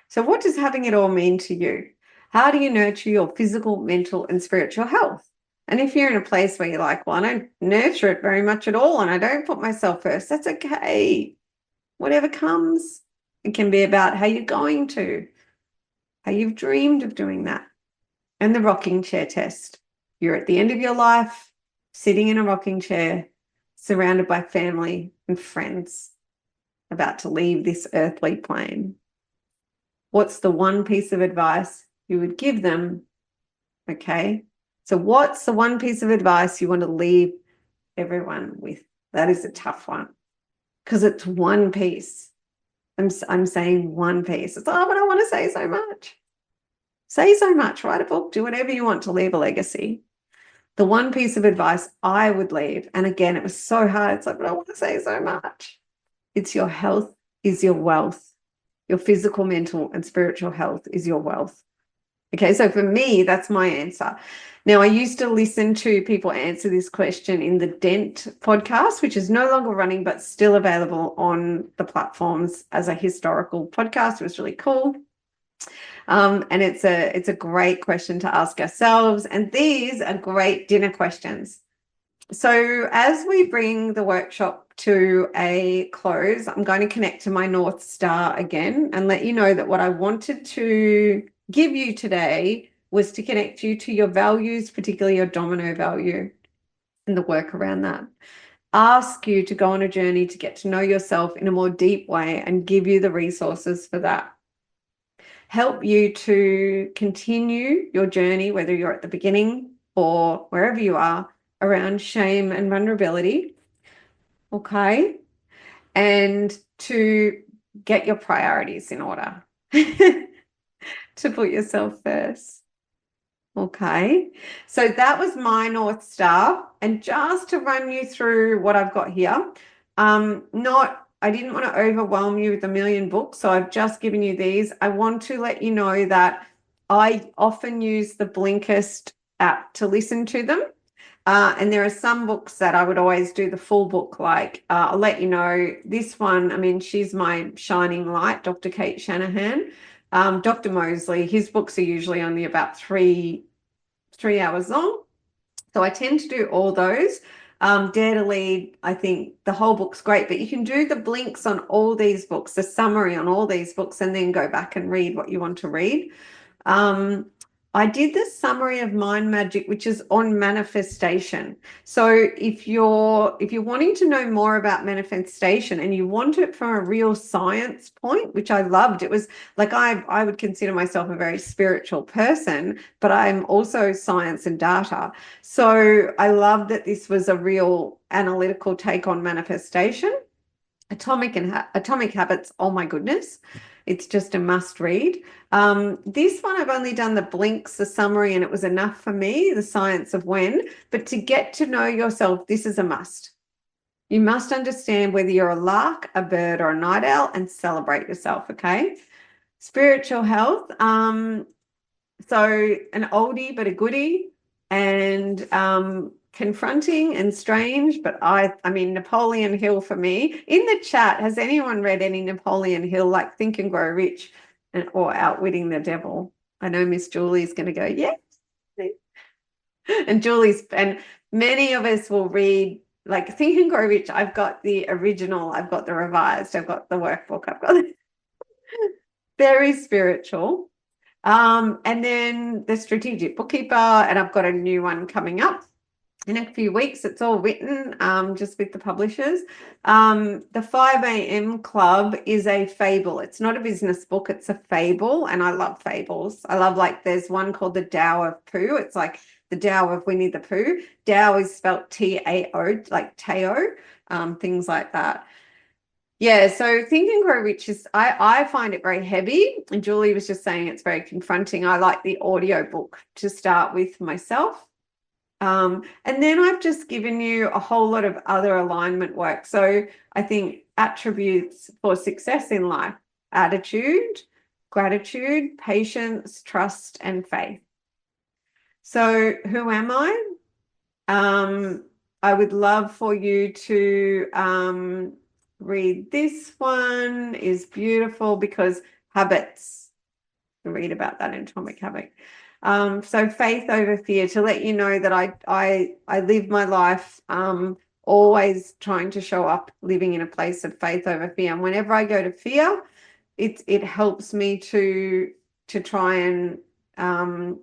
So what does having it all mean to you? How do you nurture your physical, mental, and spiritual health? And if you're in a place where you're like, well, I don't nurture it very much at all and I don't put myself first, that's okay. Whatever comes, It can be about how you're going to, how you've dreamed of doing that. And the rocking chair test. You're at the end of your life, sitting in a rocking chair, surrounded by family and friends, about to leave this earthly plane. What's the one piece of advice you would give them? Okay. So what's the one piece of advice you want to leave everyone with? That is a tough one because it's one piece. I'm saying one piece. It's, oh, but I want to say so much. Say so much, write a book, do whatever you want to leave a legacy. The one piece of advice I would leave, and again, it was so hard. It's like, but I want to say so much. It's your health is your wealth. Your physical, mental, and spiritual health is your wealth. Okay, so for me, that's my answer. Now, I used to listen to people answer this question in the Dent podcast, which is no longer running, but still available on the platforms as a historical podcast. It was really cool. And it's a great question to ask ourselves. And these are great dinner questions. So as we bring the workshop to a close, I'm going to connect to my North Star again and let you know that what I wanted to give you today was to connect you to your values, particularly your domino value and the work around that. Ask you to go on a journey to get to know yourself in a more deep way and give you the resources for that. Help you to continue your journey, whether you're at the beginning or wherever you are, around shame and vulnerability. Okay. And to get your priorities in order, to put yourself first. Okay. So that was my North Star. And just to run you through what I've got here, I didn't want to overwhelm you with a million books, so I've just given you these. I want to let you know that I often use the Blinkist app to listen to them. And there are some books that I would always do the full book, like I'll let you know this one. I mean, she's my shining light, Dr. Kate Shanahan. Dr. Mosley, his books are usually only about three hours long. So I tend to do all those. Dare to Lead, I think the whole book's great, but you can do the blinks on all these books, the summary on all these books, and then go back and read what you want to read. I did the summary of Mind Magic, which is on manifestation. So if you're wanting to know more about manifestation and you want it from a real science point, which I loved, it was like I would consider myself a very spiritual person, but I'm also science and data. So I love that this was a real analytical take on manifestation. Atomic Habits, oh my goodness, it's just a must read. This one I've only done the blinks, the summary, and it was enough for me, the science of when. But to get to know yourself, this is a must. You must understand whether you're a lark, a bird, or a night owl, and celebrate yourself, okay? Spiritual health, so an oldie but a goodie, and confronting and strange, but I mean, Napoleon Hill for me. In the chat, has anyone read any Napoleon Hill, like Think and Grow Rich or Outwitting the Devil? I know Miss Julie's going to go, yes. And many of us will read like Think and Grow Rich. I've got the original, I've got the revised, I've got the workbook, I've got very spiritual. And then the Strategic Bookkeeper, and I've got a new one coming up in a few weeks. It's all written just with the publishers. The 5 a.m. Club is a fable. It's not a business book, it's a fable, and I love fables. I love, like, there's one called The Tao of Pooh. It's like the Tao of Winnie the Pooh. Tao is spelt T-A-O, like Tao, things like that. Yeah, so Think and Grow Rich is, I find it very heavy, and Julie was just saying it's very confronting. I like the audio book to start with myself. And then I've just given you a whole lot of other alignment work. So I think attributes for success in life: attitude, gratitude, patience, trust, and faith. So who am I? I would love for you to read this one. Is beautiful because habits. Read about that in Atomic Habit. So faith over fear, to let you know that I live my life always trying to show up living in a place of faith over fear. And whenever I go to fear, it helps me to try and know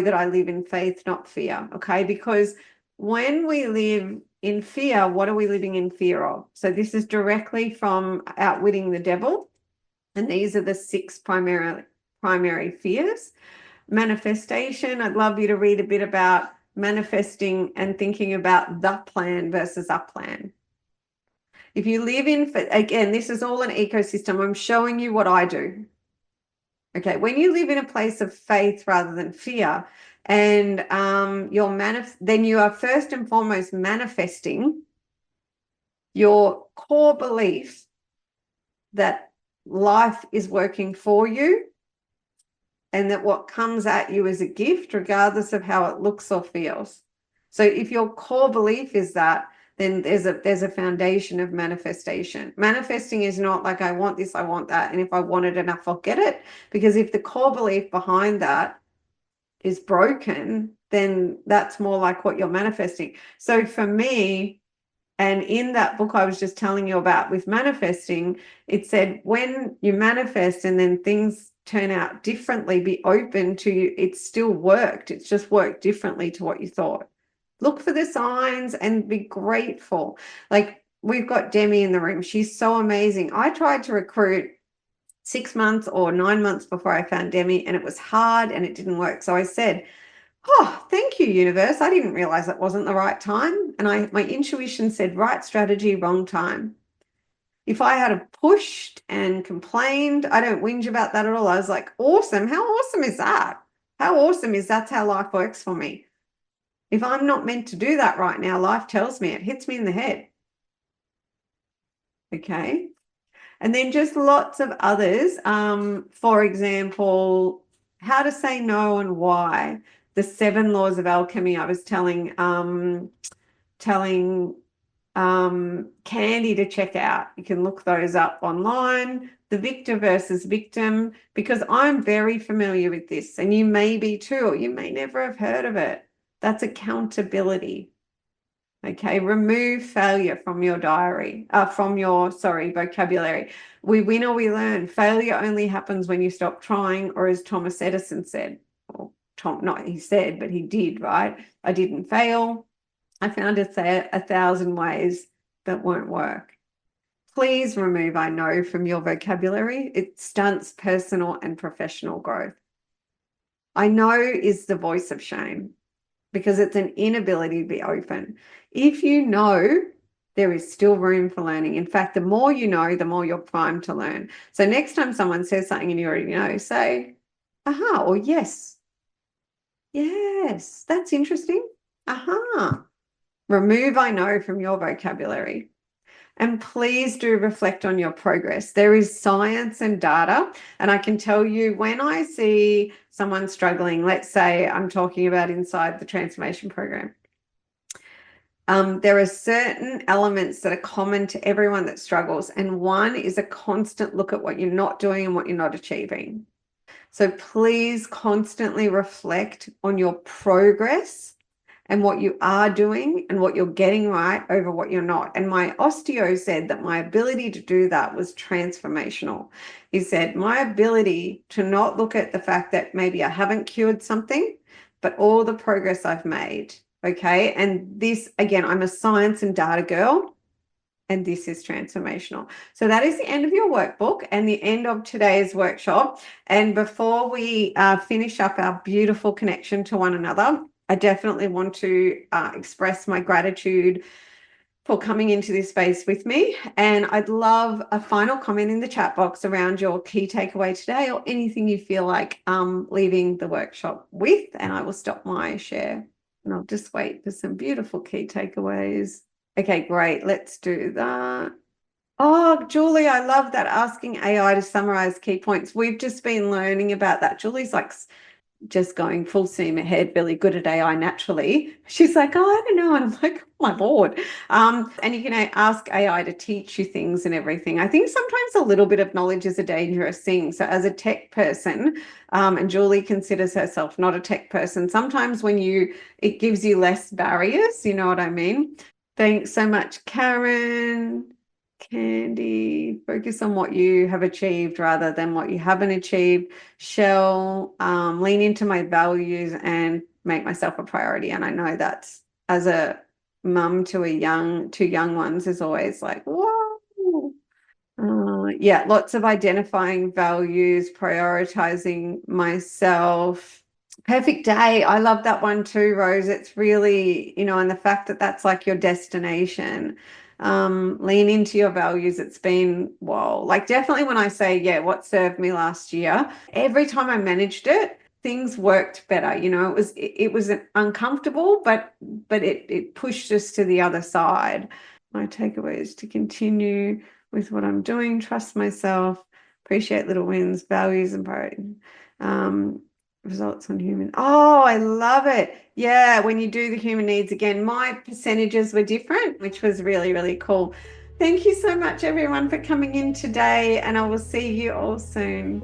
that I live in faith, not fear. Okay, because when we live in fear, what are we living in fear of? So this is directly from Outwitting the Devil, and these are the 6 primary fears. Manifestation, I'd love you to read a bit about manifesting and thinking about the plan versus a plan. If you live in, again, this is all an ecosystem. I'm showing you what I do. Okay, when you live in a place of faith rather than fear, and then you are first and foremost manifesting your core belief that life is working for you and that what comes at you is a gift, regardless of how it looks or feels. So if your core belief is that, then there's a foundation of manifestation. Manifesting is not like I want this, I want that, and if I want it enough, I'll get it. Because if the core belief behind that is broken, then that's more like what you're manifesting. So for me, and in that book I was just telling you about with manifesting, it said when you manifest and then things turn out differently, be open to you. It still worked. It's just worked differently to what you thought. Look for the signs and be grateful. Like we've got Demi in the room. She's so amazing. I tried to recruit 6 months or 9 months before I found Demi, and it was hard and it didn't work. So I said, oh, thank you, universe. I didn't realize it wasn't the right time. And my intuition said, right strategy, wrong time. If I had pushed and complained, I don't whinge about that at all. I was like, awesome. How awesome is that? How awesome is that's how life works for me. If I'm not meant to do that right now, life tells me, it hits me in the head. Okay. And then just lots of others. For example, how to say no and why. The 7 laws of alchemy. I was telling Candy to check out. You can look those up online. The victor versus victim, because I'm very familiar with this, and you may be too, or you may never have heard of it. That's accountability. Okay, remove failure from your vocabulary. We win or we learn. Failure only happens when you stop trying, or as Thomas Edison said, or not he said, but he did, right? I didn't fail. I found 1,000 ways that won't work. Please remove I know from your vocabulary. It stunts personal and professional growth. I know is the voice of shame, because it's an inability to be open. If you know, there is still room for learning. In fact, the more you know, the more you're primed to learn. So next time someone says something and you already know, say, aha, or yes. Yes, that's interesting. Aha. Remove I know from your vocabulary. And please do reflect on your progress. There is science and data. And I can tell you, when I see someone struggling, let's say I'm talking about inside the transformation program, there are certain elements that are common to everyone that struggles. And one is a constant look at what you're not doing and what you're not achieving. So please constantly reflect on your progress and what you are doing and what you're getting right over what you're not. And my osteo said that my ability to do that was transformational. He said, my ability to not look at the fact that maybe I haven't cured something, but all the progress I've made. Okay. And this, again, I'm a science and data girl, and this is transformational. So that is the end of your workbook and the end of today's workshop. And before we finish up our beautiful connection to one another, I definitely want to express my gratitude for coming into this space with me. And I'd love a final comment in the chat box around your key takeaway today, or anything you feel like leaving the workshop with. And I will stop my share and I'll just wait for some beautiful key takeaways. Okay, great. Let's do that. Oh, Julie, I love that, asking AI to summarize key points. We've just been learning about that. Julie's like just going full steam ahead, really good at AI naturally. She's like, oh, I don't know. And I'm like, oh my Lord. And you can ask AI to teach you things and everything. I think sometimes a little bit of knowledge is a dangerous thing. So as a tech person, and Julie considers herself not a tech person, sometimes it gives you less barriers, you know what I mean? Thanks so much, Karen. Candy, focus on what you have achieved rather than what you haven't achieved. Shell, lean into my values and make myself a priority. And I know that's, as a mum to two young ones, is always like, whoa. Yeah, lots of identifying values, prioritizing myself. Perfect day. I love that one too, Rose. It's really, and the fact that that's like your destination. Lean into your values. It's been, whoa, like definitely when I say, yeah, what served me last year, every time I managed it, things worked better. It was uncomfortable, but it pushed us to the other side. My takeaway is to continue with what I'm doing, trust myself, appreciate little wins, values and priority. Results on human. Oh, I love it. Yeah, when you do the human needs again, my percentages were different, which was really, really cool. Thank you so much, everyone, for coming in today, and I will see you all soon.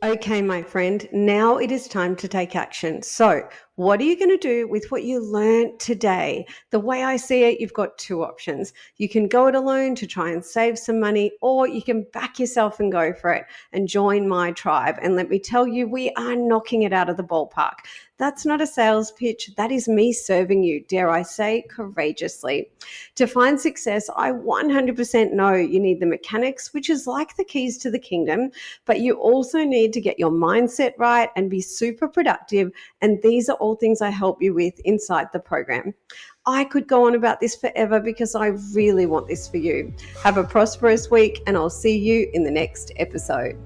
Okay, my friend, now it is time to take action. So, what are you going to do with what you learned today? The way I see it, you've got two options. You can go it alone to try and save some money, or you can back yourself and go for it and join my tribe. And let me tell you, we are knocking it out of the ballpark. That's not a sales pitch. That is me serving you, dare I say, courageously. To find success, I 100% know you need the mechanics, which is like the keys to the kingdom, but you also need to get your mindset right and be super productive. And these are all things I help you with inside the program. I could go on about this forever because I really want this for you. Have a prosperous week, and I'll see you in the next episode.